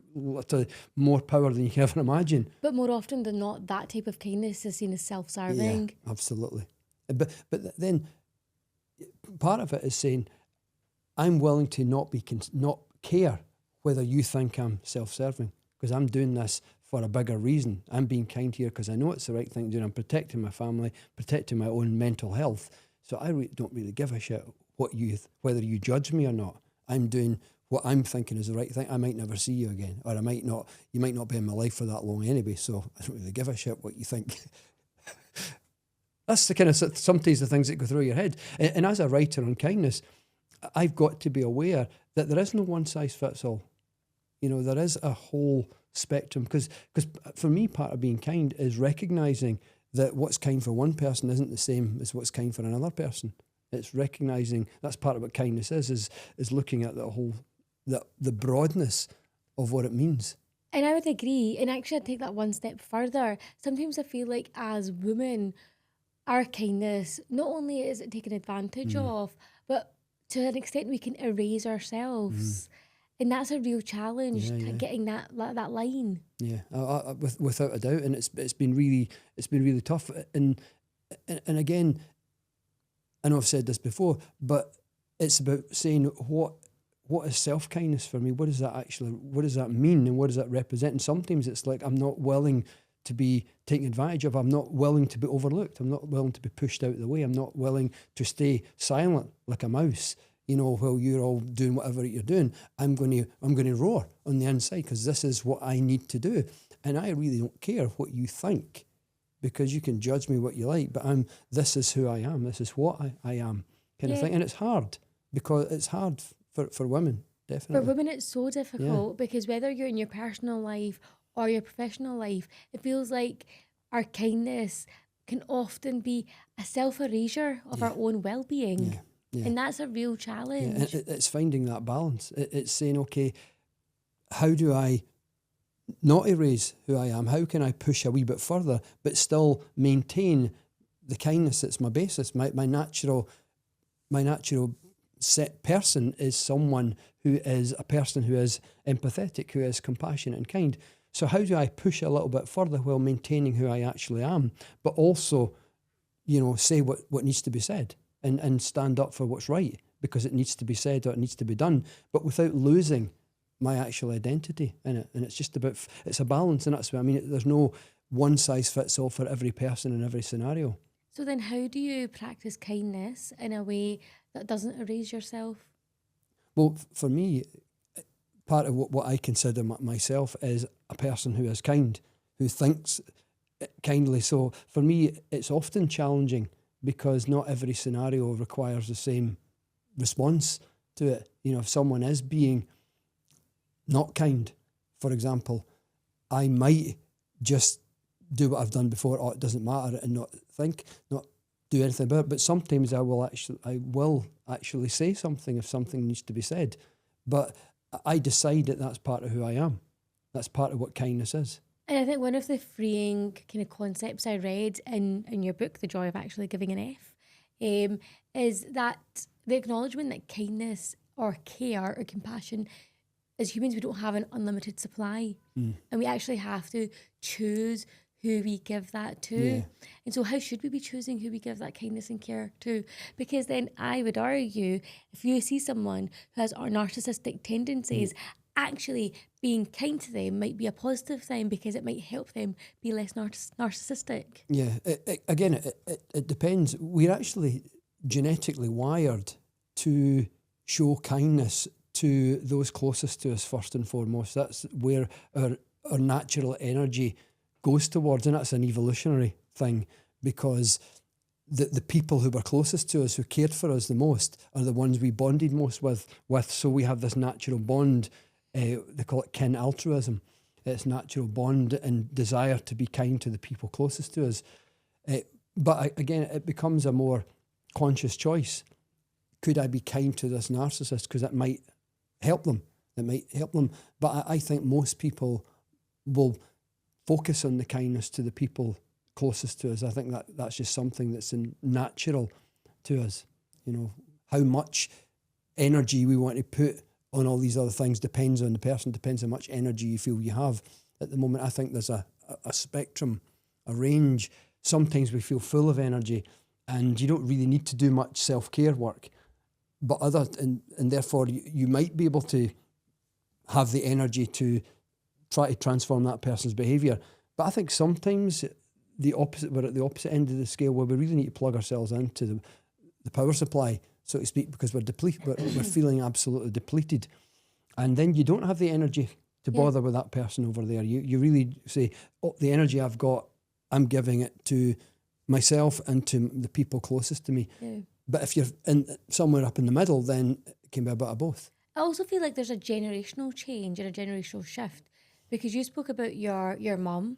more power than you can ever imagine. But more often than not, that type of kindness is seen as self-serving. Yeah, absolutely. But then part of it is saying, I'm willing to not care whether you think I'm self-serving, because I'm doing this for a bigger reason. I'm being kind here because I know it's the right thing to do. I'm protecting my family, protecting my own mental health. So I don't really give a shit whether you judge me or not. I'm doing what I'm thinking is the right thing. I might never see you again, or you might not be in my life for that long anyway. So I don't really give a shit what you think. That's the kind of sometimes the things that go through your head. And as a writer on kindness, I've got to be aware that there is no one size fits all. There is a whole spectrum, because for me, part of being kind is recognising that what's kind for one person isn't the same as what's kind for another person. It's recognising that's part of what kindness is looking at the broadness of what it means. And I would agree. And actually, I'd take that one step further. Sometimes I feel like as women, our kindness, not only is it taken advantage of, but to an extent we can erase ourselves. And that's a real challenge, getting that line. Yeah, without a doubt. And it's been really tough. And again, I know I've said this before, but it's about saying what is self-kindness for me? What does that mean, and what does that represent? And sometimes it's like I'm not willing to be taken advantage of. I'm not willing to be overlooked. I'm not willing to be pushed out of the way. I'm not willing to stay silent like a mouse. While you're all doing whatever you're doing, I'm going to roar on the inside, because this is what I need to do. And I really don't care what you think, because you can judge me what you like, but this is who I am. This is what I am, kind of thing. And it's hard, because it's hard for women, definitely. For women, it's so difficult, because whether you're in your personal life or your professional life, it feels like our kindness can often be a self-erasure of our own well-being. Yeah. Yeah. And that's a real challenge. Yeah, it's finding that balance. It's saying, okay, how do I not erase who I am? How can I push a wee bit further, but still maintain the kindness that's my basis? My natural set person is someone who is a person who is empathetic, who is compassionate and kind. So how do I push a little bit further while maintaining who I actually am, but also, say what needs to be said? And stand up for what's right, because it needs to be said or it needs to be done, but without losing my actual identity in it. And it's just about, it's a balance, and that's what I mean. There's no one size fits all for every person in every scenario. So then how do you practice kindness in a way that doesn't erase yourself? Well, for me, part of what I consider myself is a person who is kind, who thinks kindly. So for me, it's often challenging, because not every scenario requires the same response to it. If someone is being not kind, for example, I might just do what I've done before, or it doesn't matter, and not do anything about it. But sometimes I will actually say something if something needs to be said. But I decide that that's part of who I am. That's part of what kindness is. And I think one of the freeing kind of concepts I read in your book, The Joy of Actually Giving an F, is that the acknowledgement that kindness or care or compassion, as humans, we don't have an unlimited supply. And we actually have to choose who we give that to. Yeah. And so how should we be choosing who we give that kindness and care to? Because then I would argue, if you see someone who has narcissistic tendencies, actually being kind to them might be a positive thing, because it might help them be less narcissistic. Yeah, it depends. We're actually genetically wired to show kindness to those closest to us first and foremost. That's where our natural energy goes towards, and that's an evolutionary thing, because the people who were closest to us, who cared for us the most, are the ones we bonded most with. So we have this natural bond. They call it kin altruism. It's natural bond and desire to be kind to the people closest to us. But again, it becomes a more conscious choice. Could I be kind to this narcissist? Because it might help them. But I think most people will focus on the kindness to the people closest to us. I think that's just something that's natural to us. How much energy we want to put on all these other things depends on the person, depends how much energy you feel you have. At the moment, I think there's a spectrum, a range. Sometimes we feel full of energy and you don't really need to do much self-care work. But and therefore you might be able to have the energy to try to transform that person's behaviour. But I think sometimes we're at the opposite end of the scale where we really need to plug ourselves into the power supply, so to speak, because we're feeling absolutely depleted. And then you don't have the energy to bother with that person over there. You really say, the energy I've got, I'm giving it to myself and to the people closest to me. Yeah. But if you're somewhere up in the middle, then it can be a bit of both. I also feel like there's a generational change and a generational shift, because you spoke about your mum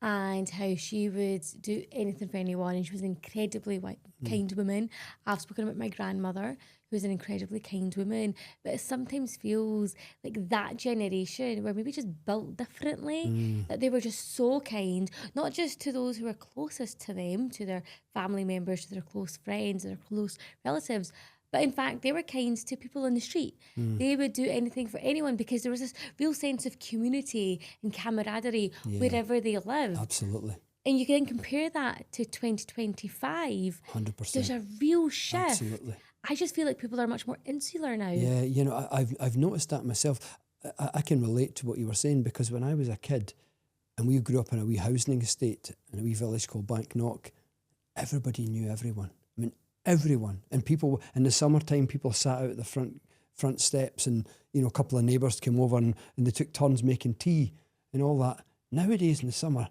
and how she would do anything for anyone, and she was an incredibly kind woman. I've spoken about my grandmother, who was an incredibly kind woman, but it sometimes feels like that generation were maybe just built differently, that they were just so kind, not just to those who were closest to them, to their family members, to their close friends, their close relatives, but in fact, they were kind to people on the street. They would do anything for anyone because there was this real sense of community and camaraderie wherever they lived. Absolutely. And you can compare that to 2025. 100%. There's a real shift. Absolutely. I just feel like people are much more insular now. Yeah, I've noticed that myself. I can relate to what you were saying, because when I was a kid and we grew up in a wee housing estate in a wee village called Banknock, everybody knew everyone. I mean, everyone. And people in the summertime, people sat out at the front steps, and a couple of neighbours came over and they took turns making tea and all that. Nowadays in the summer,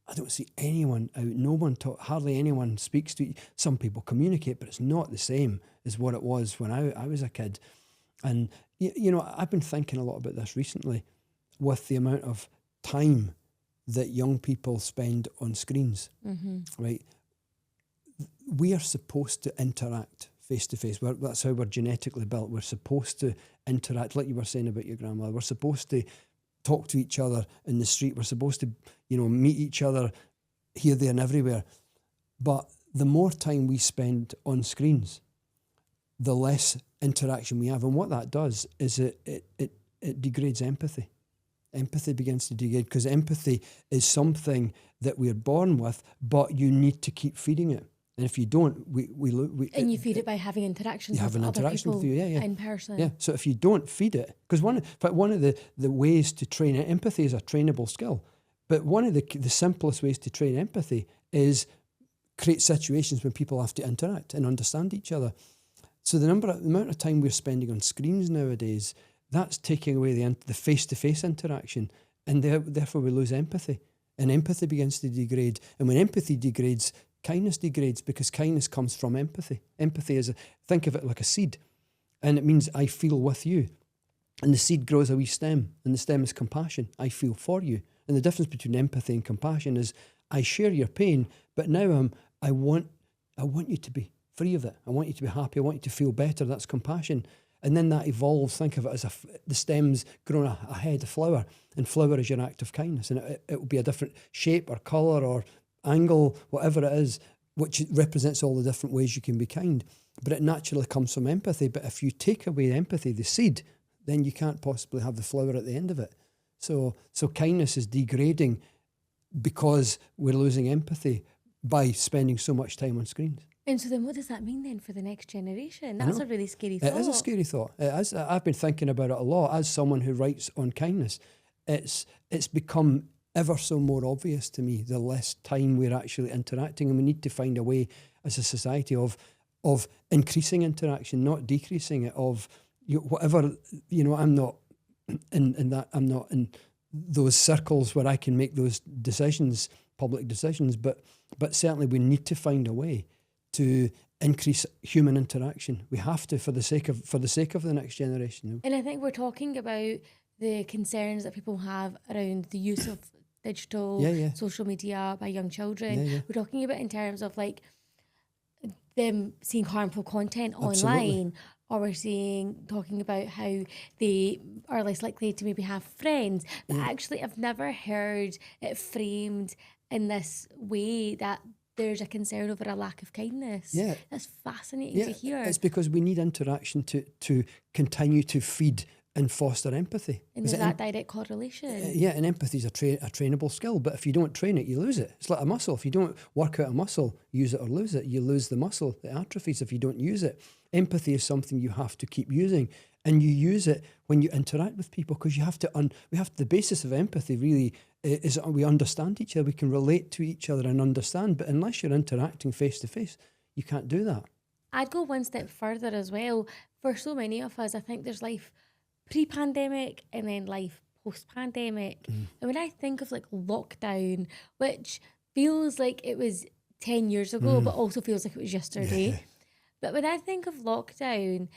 I don't see anyone out. No one hardly anyone speaks to. Some people communicate, but it's not the same as what it was when I was a kid. And I've been thinking a lot about this recently, with the amount of time that young people spend on screens. Right? We are supposed to interact face to face. That's how we're genetically built. We're supposed to interact, like you were saying about your grandmother. We're supposed to talk to each other in the street. We're supposed to, meet each other here, there, and everywhere. But the more time we spend on screens, the less interaction we have. And what that does is it degrades empathy. Empathy begins to degrade, because empathy is something that we're born with, but you need to keep feeding it. And if you don't, we and you feed it by having interactions with other people in person. Yeah. So if you don't feed it, because one of the ways to train it, empathy is a trainable skill. But one of the simplest ways to train empathy is create situations when people have to interact and understand each other. So the amount of time we're spending on screens nowadays, that's taking away the face-to-face interaction, and therefore we lose empathy. And empathy begins to degrade. And when empathy degrades, kindness degrades, because kindness comes from empathy. Empathy think of it like a seed, and it means I feel with you. And the seed grows a wee stem, and the stem is compassion. I feel for you. And the difference between empathy and compassion is I share your pain, but now I want you to be free of it. I want you to be happy. I want you to feel better. That's compassion. And then that evolves. Think of it as the stem's grown a head, a flower, and flower is your act of kindness. And it will be a different shape or colour or angle, whatever it is, which represents all the different ways you can be kind. But it naturally comes from empathy. But if you take away empathy, the seed, then you can't possibly have the flower at the end of it. So kindness is degrading because we're losing empathy by spending so much time on screens. And so then what does that mean then for the next generation? That's a really scary thought. It is a scary thought. I've been thinking about it a lot. As someone who writes on kindness, it's become ever so more obvious to me the less time we're actually interacting, and we need to find a way as a society of increasing interaction, not decreasing it, of whatever, I'm not in that, I'm not in those circles where I can make those decisions, public decisions, but certainly we need to find a way to increase human interaction. We have to, for the sake of the next generation. And I think we're talking about the concerns that people have around the use of digital, social media by young children. Yeah. We're talking about in terms of like them seeing harmful content online, or we're talking about how they are less likely to maybe have friends. But actually, I've never heard it framed in this way that there's a concern over a lack of kindness. Yeah. That's fascinating to hear. It's because we need interaction to continue to feed and foster empathy. And there's that direct correlation. And empathy is a trainable skill, but if you don't train it, you lose it. It's like a muscle. If you don't work out a muscle, use it or lose it, you lose the muscle. It atrophies if you don't use it. Empathy is something you have to keep using, and you use it when you interact with people, because you have to. The basis of empathy really is we understand each other. We can relate to each other and understand. But unless you're interacting face to face, you can't do that. I'd go one step further as well. For so many of us, I think there's life pre-pandemic and then life post-pandemic. And when I think of like lockdown, which feels like it was 10 years ago, but also feels like it was yesterday. Yeah. But when I think of lockdown,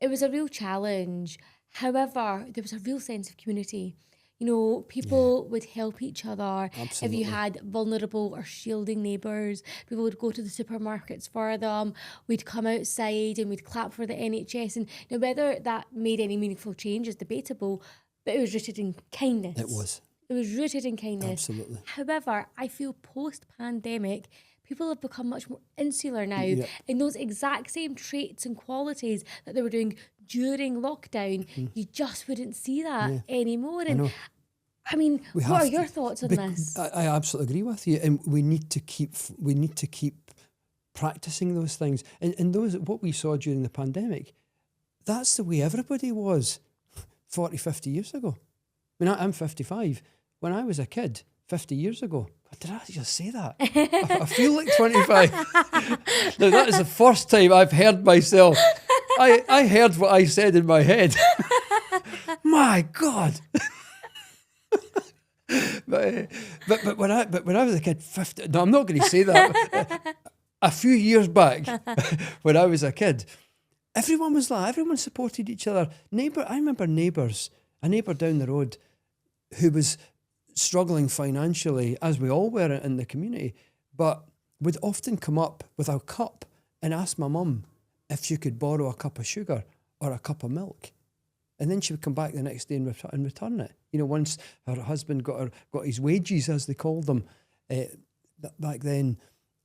it was a real challenge. However, there was a real sense of community. You know, people would help each other. Absolutely. If you had vulnerable or shielding neighbours, people would go to the supermarkets for them. We'd come outside and we'd clap for the NHS. And you know, whether that made any meaningful change is debatable, but it was rooted in kindness. It was. It was rooted in kindness. Absolutely. However, I feel post-pandemic, people have become much more insular now. Yeah. And those exact same traits and qualities that they were doing during lockdown, you just wouldn't see that anymore. And I mean, what are your thoughts on this? I absolutely agree with you, and we need to keep practicing those things. And those, what we saw during the pandemic, that's the way everybody was 40, 50 years ago. I mean, I'm 55. When I was a kid, 50 years ago, did I just say that? I feel like 25. Now, that is the first time I've heard myself. I heard what I said in my head. My God. but when I was a kid, 50, no, I'm not going to say that. A few years back, when I was a kid, everyone was like, everyone supported each other. I remember a neighbour down the road who was struggling financially, as we all were in the community, but would often come up with a cup and ask my mum if she could borrow a cup of sugar or a cup of milk. And then she would come back the next day and return it. You know, once her husband got his wages, as they called them, back then.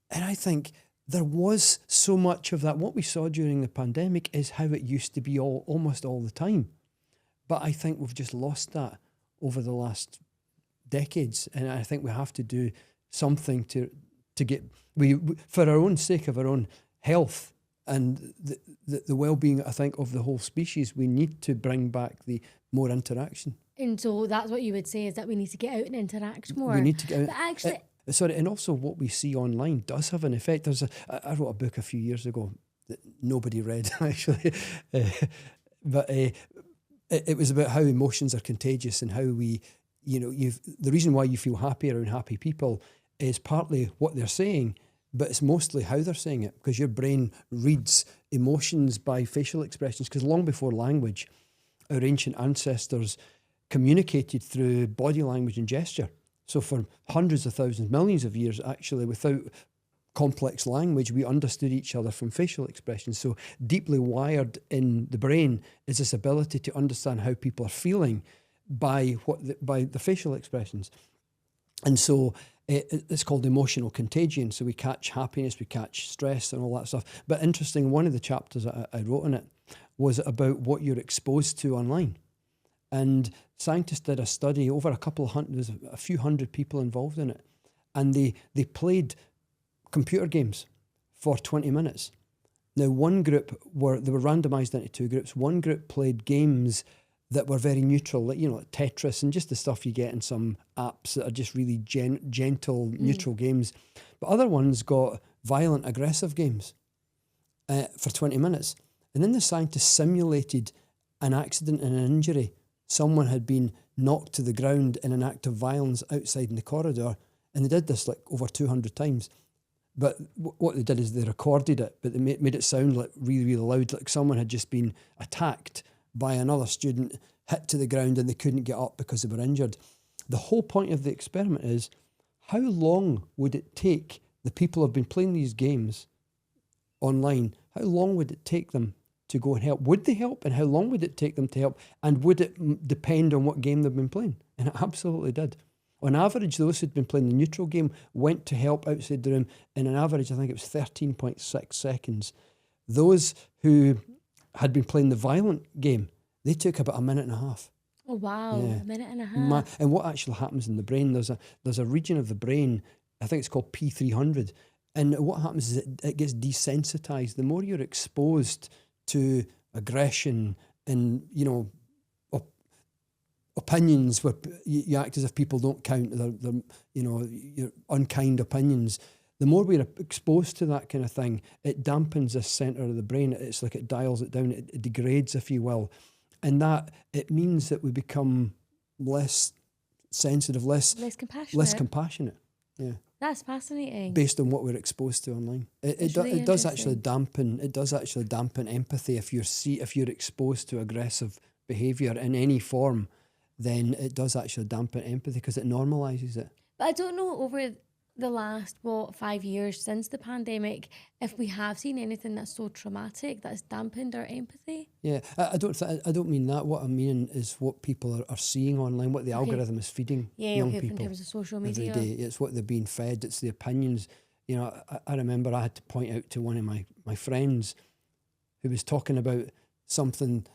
And I think there was so much of that. What we saw during the pandemic is how it used to be almost all the time. But I think we've just lost that over the last decades. And I think we have to do something to get, for our own sake of our own health and the well-being, I think, of the whole species, we need to bring back the more interaction. And so that's what you would say, is that we need to get out and interact more. We need to get out. But actually, and also what we see online does have an effect. I wrote a book a few years ago that nobody read, actually. But it was about how emotions are contagious and how the reason why you feel happy around happy people is partly what they're saying, but it's mostly how they're saying it, because your brain reads emotions by facial expressions. Because long before language, our ancient ancestors communicated through body language and gesture. So for hundreds of thousands, millions of years, actually, without complex language, we understood each other from facial expressions. So deeply wired in the brain is this ability to understand how people are feeling by the facial expressions. And so it's called emotional contagion. So we catch happiness, we catch stress and all that stuff. But interesting, one of the chapters I wrote in it was about what you're exposed to online. And scientists did a study, over there's a few hundred people involved in it. And they played computer games for 20 minutes. Now, one group they were randomized into two groups. One group played games that were very neutral, like Tetris and just the stuff you get in some apps that are just really gentle, neutral games. But other ones got violent, aggressive games for 20 minutes. And then the scientists simulated an accident and an injury. Someone had been knocked to the ground in an act of violence outside in the corridor, and they did this like over 200 times. But what they did is they recorded it, but they made it sound like really, really loud, like someone had just been attacked by another student, hit to the ground, and they couldn't get up because they were injured. The whole point of the experiment is, how long would it take the people who have been playing these games online, how long would it take them to go and help? Would they help? And how long would it take them to help? And would it depend on what game they've been playing? And it absolutely did. On average, those who'd been playing the neutral game went to help outside the room in an average, I think it was 13.6 seconds. Those who had been playing the violent game, they took about a minute and a half. Oh, wow. A minute and a half. And what actually happens in the brain, there's a region of the brain, I think it's called P300, and what happens is it gets desensitized. The more you're exposed to aggression and, opinions where you act as if people don't count, they're your unkind opinions. The more we're exposed to that kind of thing, it dampens this centre of the brain. It's like it dials it down, it degrades, if you will. And that, it means that we become less sensitive, less compassionate. Yeah. That's fascinating. Based on what we're exposed to online. It does actually dampen empathy if you're exposed to aggressive behaviour in any form. Then it does actually dampen empathy because it normalises it. But I don't know, over the last 5 years since the pandemic, if we have seen anything that's so traumatic that's dampened our empathy. Yeah, I don't mean that. What I mean is what people are seeing online, what the algorithm is feeding young people. In terms of social media. Every day. It's what they're being fed. It's the opinions. I remember I had to point out to one of my friends who was talking about something.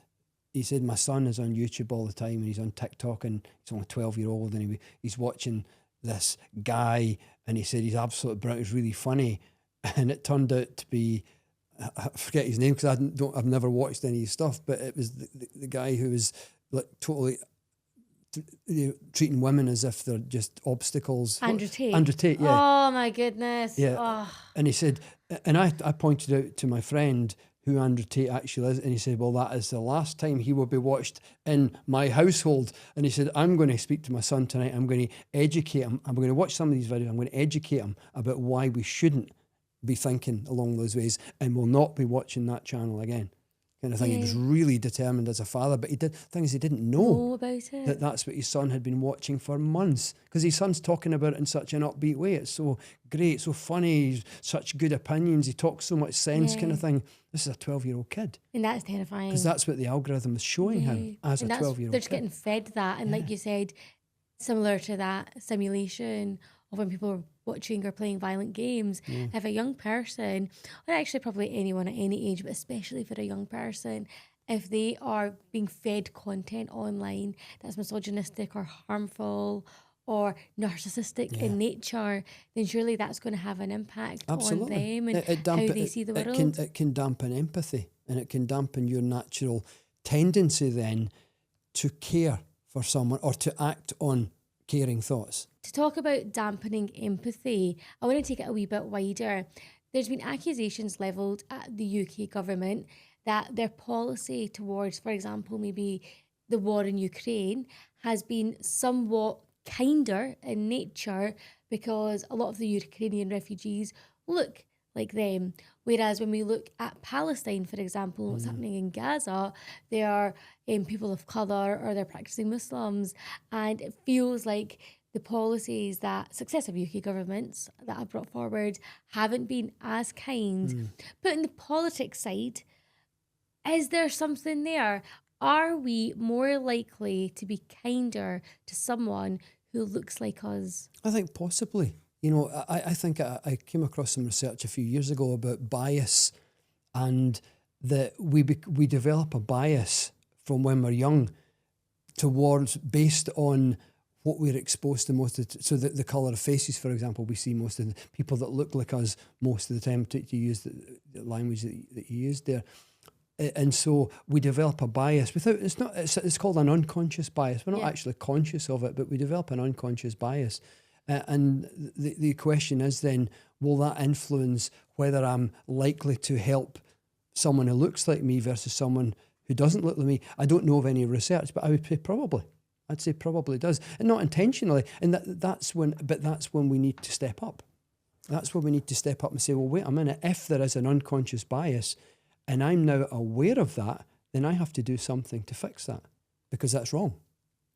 He said, my son is on YouTube all the time and he's on TikTok and he's only 12-year-old and he's watching this guy and he said he's absolutely brilliant, he's really funny. And it turned out to be, I forget his name because I've never watched any of his stuff, but it was the guy who was like totally treating women as if they're just obstacles. Andrew Tate, yeah. Oh my goodness. Yeah. Oh. And he said, and I pointed out to my friend who Andrew Tate actually is, and he said, well, that is the last time he will be watched in my household. And he said, I'm going to speak to my son tonight, I'm going to educate him, I'm going to watch some of these videos, I'm going to educate him about why we shouldn't be thinking along those ways and will not be watching that channel again. Kind of thing. He was really determined as a father, but he didn't know about it. That's what his son had been watching for months, because his son's talking about it in such an upbeat way. It's so great, so funny, such good opinions, he talks so much sense, kind of thing. This is a 12-year-old kid. And that's terrifying. Because that's what the algorithm is showing him as a 12-year-old kid. They're just getting fed that, and like you said, similar to that simulation of when people are watching or playing violent games, if a young person, or actually probably anyone at any age, but especially for a young person, if they are being fed content online that's misogynistic or harmful or narcissistic in nature, then surely that's going to have an impact on them and how they see the world. It can dampen empathy, and it can dampen your natural tendency then to care for someone or to act on caring thoughts. To talk about dampening empathy, I want to take it a wee bit wider. There's been accusations levelled at the UK government that their policy towards, for example, maybe the war in Ukraine has been somewhat kinder in nature because a lot of the Ukrainian refugees look like them. Whereas when we look at Palestine, for example, what's happening in Gaza, they are people of colour or they're practicing Muslims, and it feels like the policies that successive UK governments that have brought forward haven't been as kind. But in the politics side, is there something there? Are we more likely to be kinder to someone who looks like us? I think possibly. I think I came across some research a few years ago about bias, and that we develop a bias from when we're young towards, based on what we're exposed to most of so the colour of faces, for example, we see most of the people that look like us most of the time, to use the language that you used there. And so we develop a bias without, it's called an unconscious bias. We're not actually conscious of it, but we develop an unconscious bias. And the question is then, will that influence whether I'm likely to help someone who looks like me versus someone who doesn't look like me? I don't know of any research, but I would say probably. I'd say probably does, and not intentionally. And that's when we need to step up. That's when we need to step up and say, well, wait a minute. If there is an unconscious bias, and I'm now aware of that, then I have to do something to fix that, because that's wrong.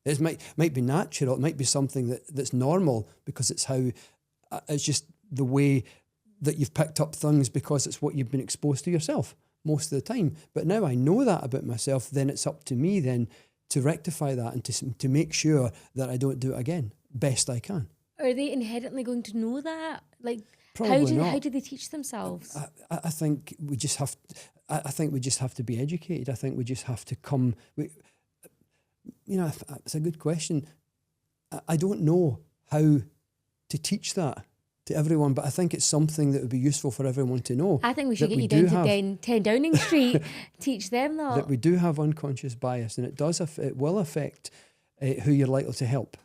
It might be natural. It might be something that's normal because it's how, it's just the way that you've picked up things because it's what you've been exposed to yourself most of the time. But now I know that about myself, then it's up to me then to rectify that and to make sure that I don't do it again. best I can. Are they inherently going to know that? Like, Probably not. how do they teach themselves? I think we just have. I think we just have to be educated. I think we just have to come. It's a good question. I don't know how to teach that to everyone, but I think it's something that would be useful for everyone to know. I think we should get you down to 10 Downing Street, teach them that we do have unconscious bias, and it will affect who you're likely to help.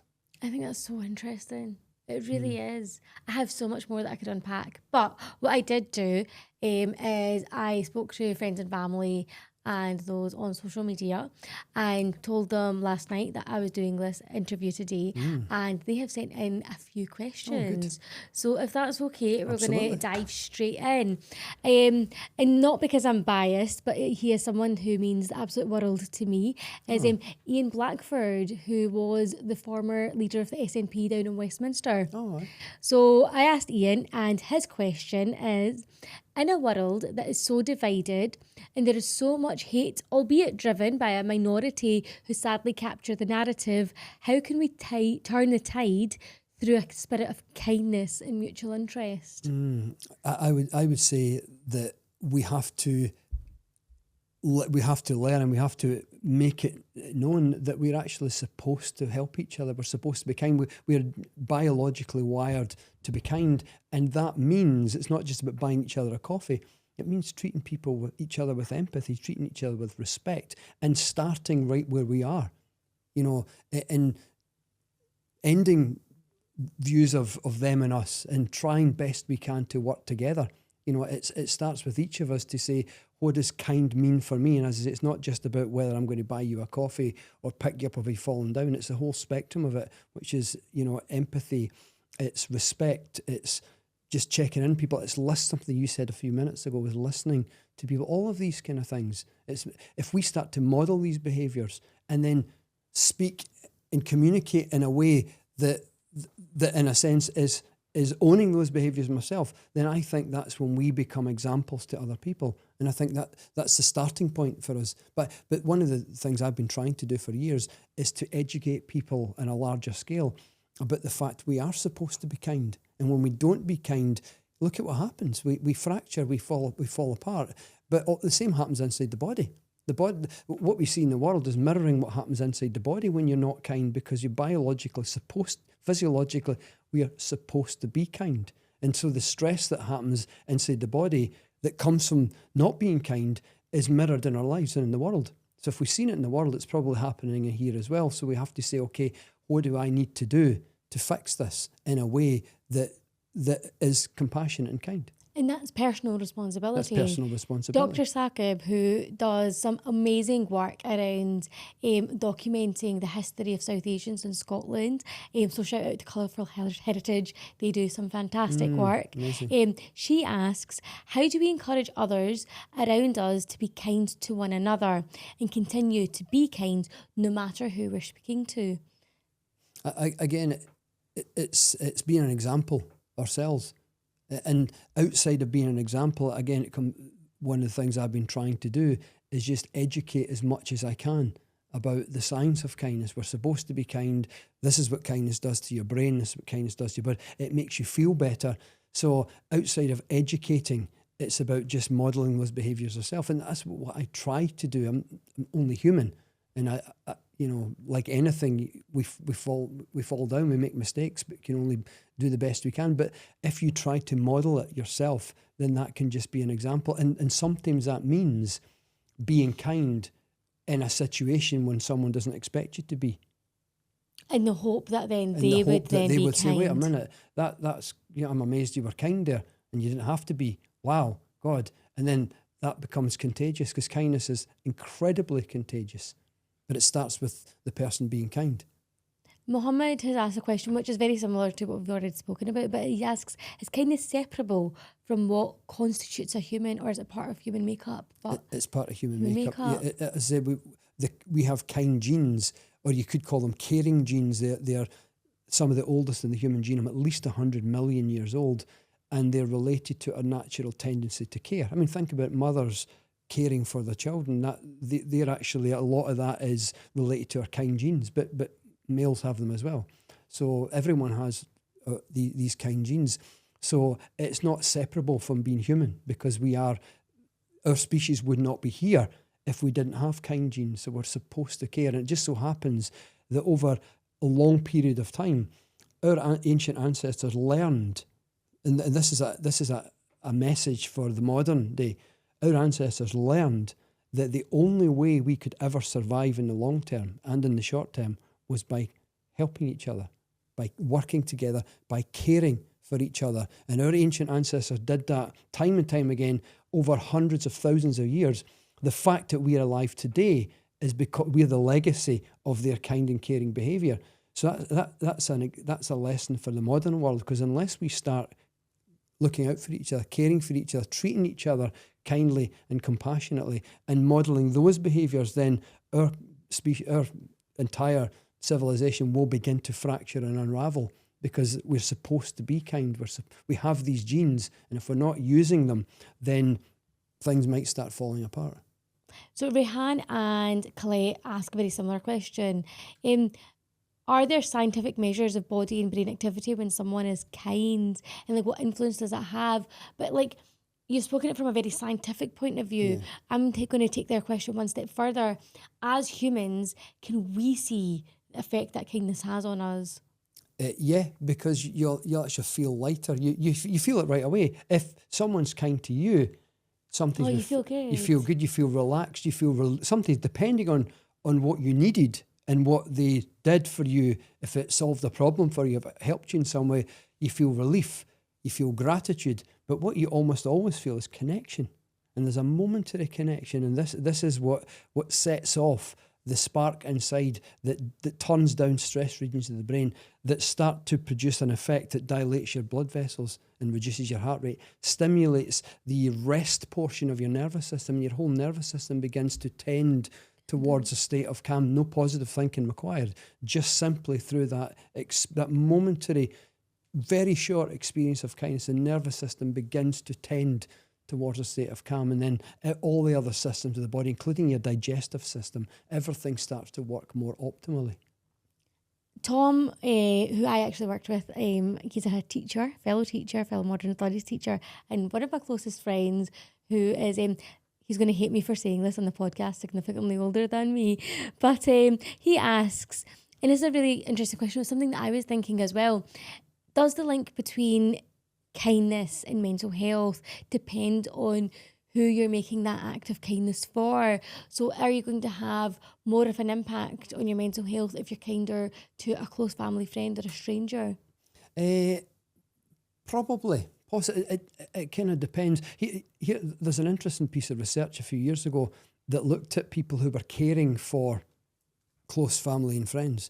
I think that's so interesting. It really is. I have so much more that I could unpack. But what I did do is I spoke to friends and family and those on social media and told them last night that I was doing this interview today, and they have sent in a few questions. So if that's okay, we're going to dive straight in. And not because I'm biased, but he is someone who means the absolute world to me, is Ian Blackford, who was the former leader of the SNP down in Westminster. So I asked Ian, and his question is, in a world that is so divided and there is so much hate, albeit driven by a minority who sadly capture the narrative, how can we turn the tide through a spirit of kindness and mutual interest? I would say that we have to learn, and we have to make it known that we're actually supposed to help each other. We're supposed to be kind. We're biologically wired to be kind, and that means it's not just about buying each other a coffee. It means treating each other with empathy, treating each other with respect, and starting right where we are. And ending views of them and us, and trying best we can to work together. It starts with each of us to say, what does kind mean for me? And as I say, it's not just about whether I'm going to buy you a coffee or pick you up if you've fallen down. It's the whole spectrum of it, which is, empathy, it's respect, it's just checking in people. It's something you said a few minutes ago was listening to people. All of these kind of things. If we start to model these behaviours and then speak and communicate in a way that in a sense is owning those behaviours myself, then I think that's when we become examples to other people. And I think that's the starting point for us. But one of the things I've been trying to do for years is to educate people on a larger scale about the fact we are supposed to be kind. And when we don't be kind, look at what happens. We fracture, we fall apart. But the same happens inside the body. What we see in the world is mirroring what happens inside the body when you're not kind, because you're physiologically, we are supposed to be kind. And so the stress that happens inside the body that comes from not being kind is mirrored in our lives and in the world. So if we've seen it in the world, it's probably happening here as well. So we have to say, okay, what do I need to do to fix this in a way that is compassionate and kind? And that's personal responsibility. That's personal responsibility. Dr. Sakib, who does some amazing work around documenting the history of South Asians in Scotland. So shout out to Colourful Heritage. They do some fantastic work. She asks, how do we encourage others around us to be kind to one another and continue to be kind no matter who we're speaking to? Again, it's being an example ourselves. And outside of being an example, again, one of the things I've been trying to do is just educate as much as I can about the science of kindness. We're supposed to be kind. This is what kindness does to your brain. This is what kindness does to your body. It makes you feel better. So outside of educating, it's about just modelling those behaviours yourself. And that's what I try to do. I'm only human. And I like anything, we fall down, we make mistakes, but can only do the best we can. But if you try to model it yourself, then that can just be an example. And sometimes that means being kind in a situation when someone doesn't expect you to be. In the hope that then they would be kind. Say, wait a minute, that's I'm amazed you were kind there and you didn't have to be. Wow, God. And then that becomes contagious, because kindness is incredibly contagious. But it starts with the person being kind. Mohammed has asked a question which is very similar to what we've already spoken about, but he asks, is kindness separable from what constitutes a human, or is it part of human makeup? It's part of human makeup. Yeah, as I say, we have kind genes, or you could call them caring genes. They're some of the oldest in the human genome, at least 100 million years old, and they're related to our natural tendency to care. I mean, think about mothers caring for their children. They're actually, a lot of that is related to our kind genes, but males have them as well. So everyone has these kind genes. So it's not separable from being human, because our species would not be here if we didn't have kind genes. So we're supposed to care. And it just so happens that over a long period of time, our ancient ancestors learned, and this is a message for the modern day, our ancestors learned that the only way we could ever survive in the long term and in the short term was by helping each other, by working together, by caring for each other. And our ancient ancestors did that time and time again over hundreds of thousands of years. The fact that we are alive today is because we're the legacy of their kind and caring behaviour. So that's a lesson for the modern world, because unless we start looking out for each other, caring for each other, treating each other kindly and compassionately, and modelling those behaviours, then our entire civilization will begin to fracture and unravel, because we're supposed to be kind. We have these genes, and if we're not using them, then things might start falling apart. So Rehan and Colette ask a very similar question. Are there scientific measures of body and brain activity when someone is kind? And like, what influence does that have? But like, you've spoken it from a very scientific point of view. Yeah. I'm going to take their question one step further. As humans, can we see the effect that kindness has on us? Yeah, because you'll actually feel lighter. You feel it right away. If someone's kind to you, you feel good. You feel good. You feel relaxed. You feel something, depending on what you needed and what they did for you. If it solved a problem for you, if it helped you in some way, you feel relief. You feel gratitude. But what you almost always feel is connection. And there's a momentary connection. And this is what sets off the spark inside that turns down stress regions of the brain that start to produce an effect that dilates your blood vessels and reduces your heart rate, stimulates the rest portion of your nervous system, and your whole nervous system begins to tend towards a state of calm. No positive thinking required, just simply through that momentary, very short experience of kindness. The nervous system begins to tend towards a state of calm, and then all the other systems of the body, including your digestive system, everything starts to work more optimally. Tom, who I actually worked with, he's a teacher, fellow modern studies teacher, and one of my closest friends who is, he's going to hate me for saying this on the podcast, significantly older than me, but he asks, and it's a really interesting question, it was something that I was thinking as well, does the link between kindness and mental health depend on who you're making that act of kindness for? So are you going to have more of an impact on your mental health if you're kinder to a close family friend or a stranger? Probably. It kind of depends. Here, there's an interesting piece of research a few years ago that looked at people who were caring for close family and friends.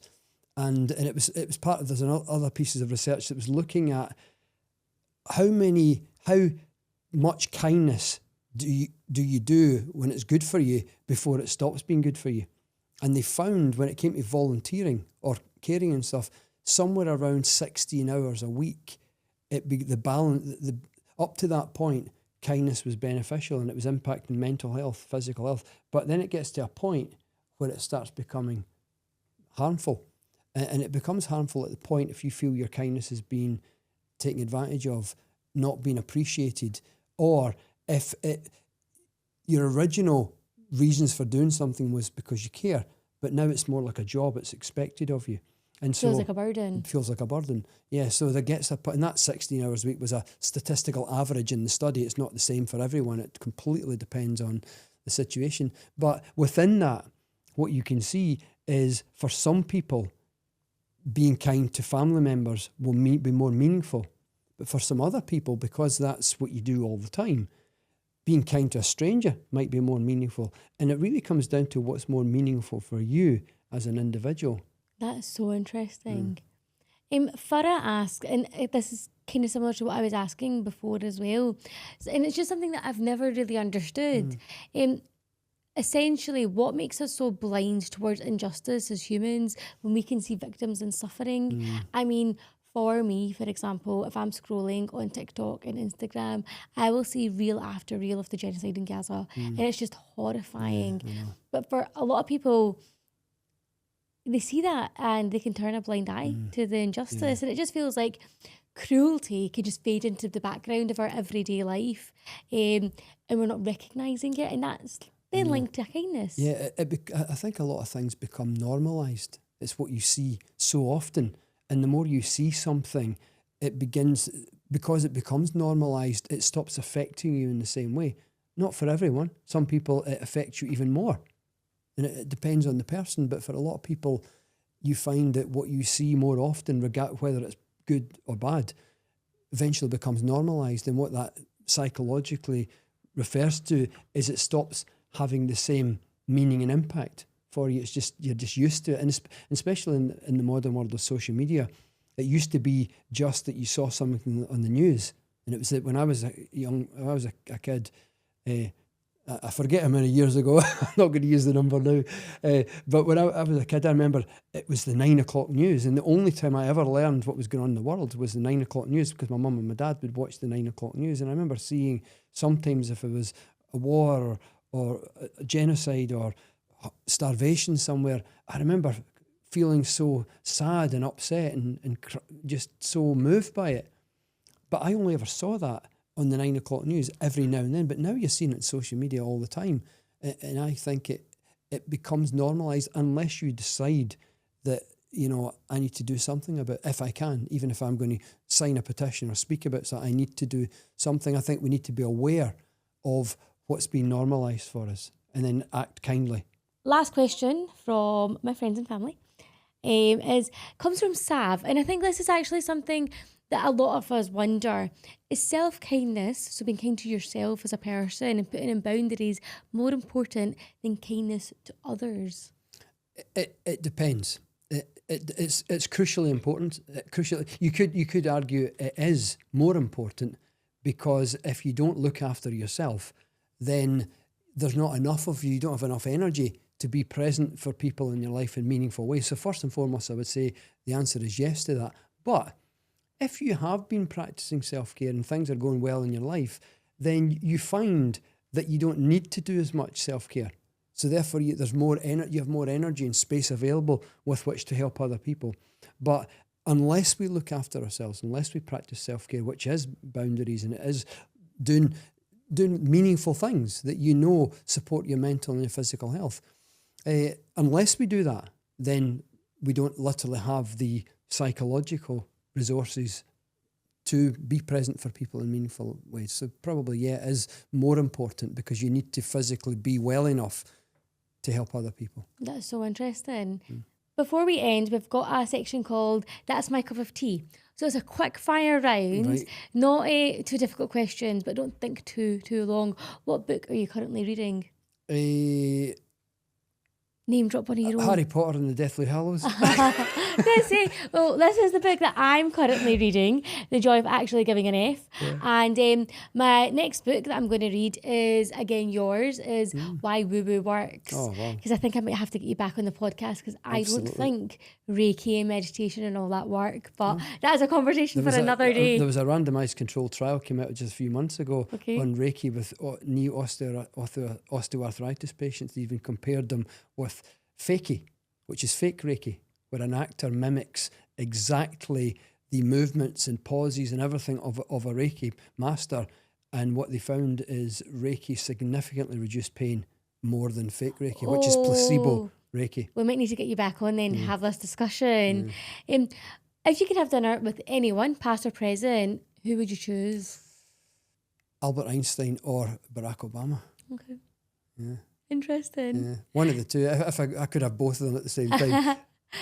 And it was part of, there's other pieces of research that was looking at how much kindness do you do when it's good for you before it stops being good for you. And they found when it came to volunteering or caring and stuff, somewhere around 16 hours a week, the balance, up to that point, kindness was beneficial and it was impacting mental health, physical health. But then it gets to a point where it starts becoming harmful. And it becomes harmful at the point if you feel your kindness is being taken advantage of, not being appreciated, or if your original reasons for doing something was because you care, but now it's more like a job, it's expected of you. And so feels like a burden. It feels like a burden. Yeah, so there gets a point, and that 16 hours a week was a statistical average in the study. It's not the same for everyone. It completely depends on the situation. But within that, what you can see is for some people, being kind to family members will be more meaningful. But for some other people, because that's what you do all the time, being kind to a stranger might be more meaningful. And it really comes down to what's more meaningful for you as an individual. That's so interesting. Farah asks, and this is kind of similar to what I was asking before as well, and it's just something that I've never really understood. Essentially, what makes us so blind towards injustice as humans when we can see victims in suffering? I mean, for me, for example, if I'm scrolling on TikTok and Instagram, I will see reel after reel of the genocide in Gaza, and it's just horrifying. But for a lot of people, they see that and they can turn a blind eye to the injustice. And it just feels like cruelty can just fade into the background of our everyday life, and we're not recognising it. And that's then linked to kindness. Yeah, I think a lot of things become normalised. It's what you see so often. And the more you see something, because it becomes normalised, it stops affecting you in the same way. Not for everyone. Some people, it affects you even more. And it depends on the person. But for a lot of people, you find that what you see more often, whether it's good or bad, eventually becomes normalised. And what that psychologically refers to is it stops having the same meaning and impact for you. It's just, you're just used to it. And especially in the modern world of social media, it used to be just that you saw something on the news. And it was that when I was a kid, I forget how many years ago, I'm not going to use the number now, but when I was a kid, I remember it was the 9 o'clock news, and the only time I ever learned what was going on in the world was the 9 o'clock news, because my mum and my dad would watch the 9 o'clock news. And I remember seeing sometimes if it was a war or a genocide or starvation somewhere, I remember feeling so sad and upset and just so moved by it. But I only ever saw that on the 9 o'clock news every now and then. But now you're seeing it on social media all the time. And I think it becomes normalised unless you decide that, I need to do something about it, if I can, even if I'm going to sign a petition or speak about something, I need to do something. I think we need to be aware of what's been normalised for us and then act kindly. Last question from my friends and family comes from Sav. And I think this is actually something that a lot of us wonder. Is self-kindness, so being kind to yourself as a person and putting in boundaries, more important than kindness to others? It depends. It's crucially important. You could argue it is more important, because if you don't look after yourself, then there's not enough of you. You don't have enough energy to be present for people in your life in meaningful ways. So first and foremost, I would say the answer is yes to that. But if you have been practicing self-care and things are going well in your life, then you find that you don't need to do as much self-care. So therefore, you have more energy and space available with which to help other people. But unless we look after ourselves, unless we practice self-care, which is boundaries and it is doing meaningful things that support your mental and your physical health, unless we do that, then we don't literally have the psychological resources to be present for people in meaningful ways. So probably, it is more important, because you need to physically be well enough to help other people. That's so interesting. Before we end, we've got a section called That's My Cup of Tea. So it's a quick fire round, Right. Not too difficult questions, but don't think too long. What book are you currently reading? Name drop one of your own. Harry Potter and the Deathly Hallows. Well, this is the book that I'm currently reading, The Joy of Actually Giving an F. Yeah. And my next book that I'm going to read is, again, yours, is Why Woo Woo Works. Oh, wow. Because I think I might have to get you back on the podcast, because I don't think Reiki and meditation and all that work. But that's a conversation for another day. There was a randomised controlled trial came out just a few months ago on Reiki with knee osteoarthritis patients. They even compared them with fakie, which is fake Reiki, where an actor mimics exactly the movements and pauses and everything of a Reiki master. And what they found is Reiki significantly reduced pain more than fake Reiki, which is placebo Reiki. We might need to get you back on then and have this discussion. If you could have dinner with anyone, past or present, who would you choose? Albert Einstein or Barack Obama. Okay. Yeah. Interesting. Yeah. One of the two. If I could have both of them at the same time.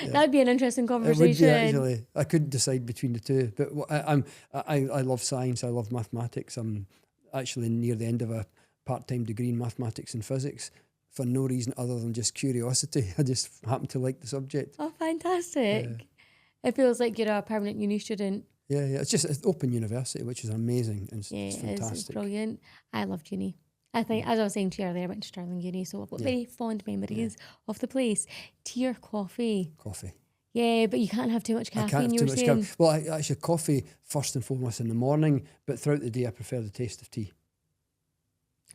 That'd be an interesting conversation. It would be, actually. I could decide between the two, but I love science. I love mathematics. I'm actually near the end of a part-time degree in mathematics and physics for no reason other than just curiosity. I just happen to like the subject. Oh, fantastic! Yeah. It feels like you're a permanent uni student. Yeah. It's just an open university, which is amazing and it's fantastic. It's brilliant. I loved uni. I think, as I was saying to you earlier, I went to Stirling Uni, so I've got very fond memories of the place. Tea or coffee? Coffee. Yeah, but you can't have too much caffeine, you were saying. Well, actually, coffee first and foremost in the morning, but throughout the day I prefer the taste of tea.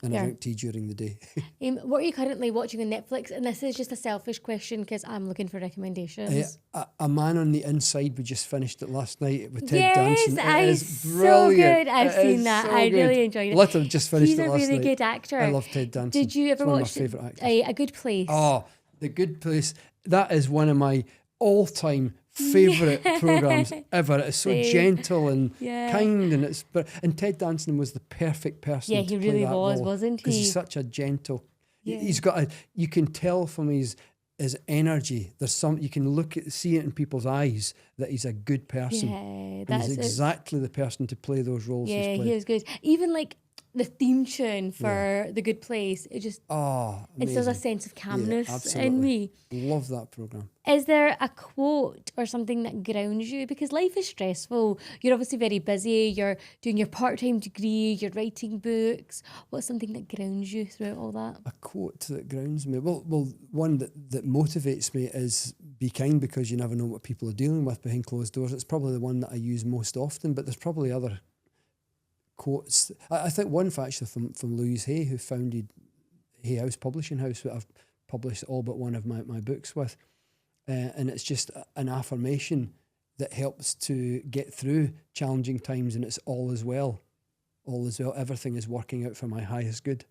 And Yeah. I drink tea during the day. What are you currently watching on Netflix? And this is just a selfish question because I'm looking for recommendations. A Man on the Inside, we just finished it last night with Ted Yes, Danson. It is so brilliant. good. I've It seen is that. so I good. really enjoyed it. Literally just finished He's it a last really night. good actor. I love Ted Danson. Did you ever He's one of my watch favourite actors. A Good Place? Oh, The Good Place. That is one of my all-time favourite programmes ever. It's so Same. gentle and Yeah. kind, and Ted Danson was the perfect person. Yeah, to he play really that was, role, wasn't Because he? he's such a gentle. Yeah. He's got you can tell from his energy. You can see it in people's eyes that he's a good person. Yeah, And that's he's exactly the person to play those roles Yeah, he's he played. was good. Even like the theme tune for The Good Place, it just instills a sense of calmness in me. Love that programme. Is there a quote or something that grounds you? Because life is stressful. You're obviously very busy. You're doing your part-time degree. You're writing books. What's something that grounds you throughout all that? A quote that grounds me. Well, one that motivates me is be kind because you never know what people are dealing with behind closed doors. It's probably the one that I use most often, but there's probably other quotes. I think one actually from Louise Hay, who founded Hay House Publishing House, that I've published all but one of my books with. And it's just an affirmation that helps to get through challenging times, and it's all is well. All is well. Everything is working out for my highest good.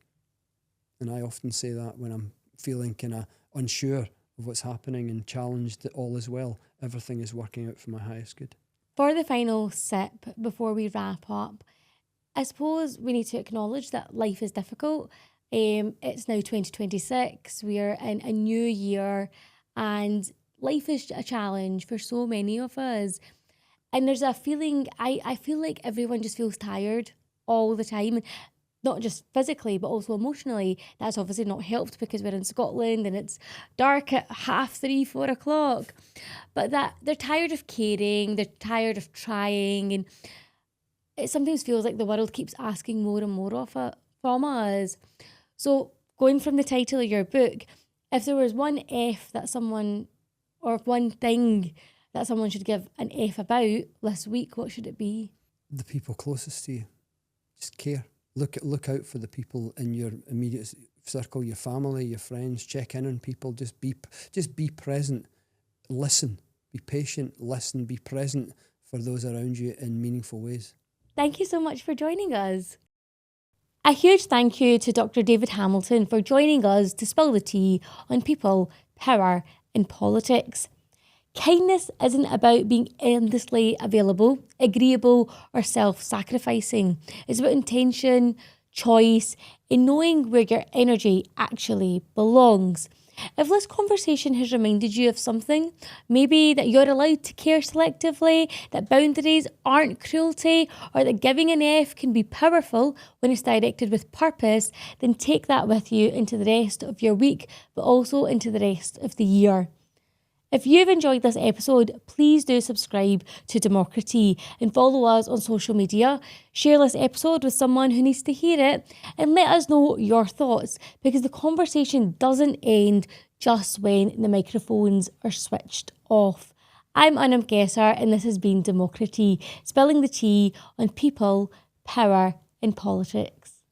And I often say that when I'm feeling kind of unsure of what's happening and challenged, that all is well. Everything is working out for my highest good. For the final sip, before we wrap up, I suppose we need to acknowledge that life is difficult. It's now 2026. We are in a new year, and life is a challenge for so many of us. And there's a feeling, I feel like everyone just feels tired all the time. Not just physically, but also emotionally. That's obviously not helped because we're in Scotland and it's dark at 3:30, 4 o'clock. But that they're tired of caring, they're tired of trying, and it sometimes feels like the world keeps asking more and more from us. So going from the title of your book, if there was one F that someone, or one thing that someone should give an F about this week, what should it be? The people closest to you. Just care. Look out for the people in your immediate circle, your family, your friends. Check in on people. Just be present. Listen. Be patient. Listen. Be present for those around you in meaningful ways. Thank you so much for joining us. A huge thank you to Dr. David Hamilton for joining us to spill the tea on people, power, and politics. Kindness isn't about being endlessly available, agreeable, or self-sacrificing. It's about intention, choice, and knowing where your energy actually belongs. If this conversation has reminded you of something, maybe that you're allowed to care selectively, that boundaries aren't cruelty, or that giving an F can be powerful when it's directed with purpose, then take that with you into the rest of your week, but also into the rest of the year. If you've enjoyed this episode, please do subscribe to DemocraTEA and follow us on social media. Share this episode with someone who needs to hear it and let us know your thoughts, because the conversation doesn't end just when the microphones are switched off. I'm Anum Qaisar and this has been DemocraTEA, spilling the tea on people, power and politics.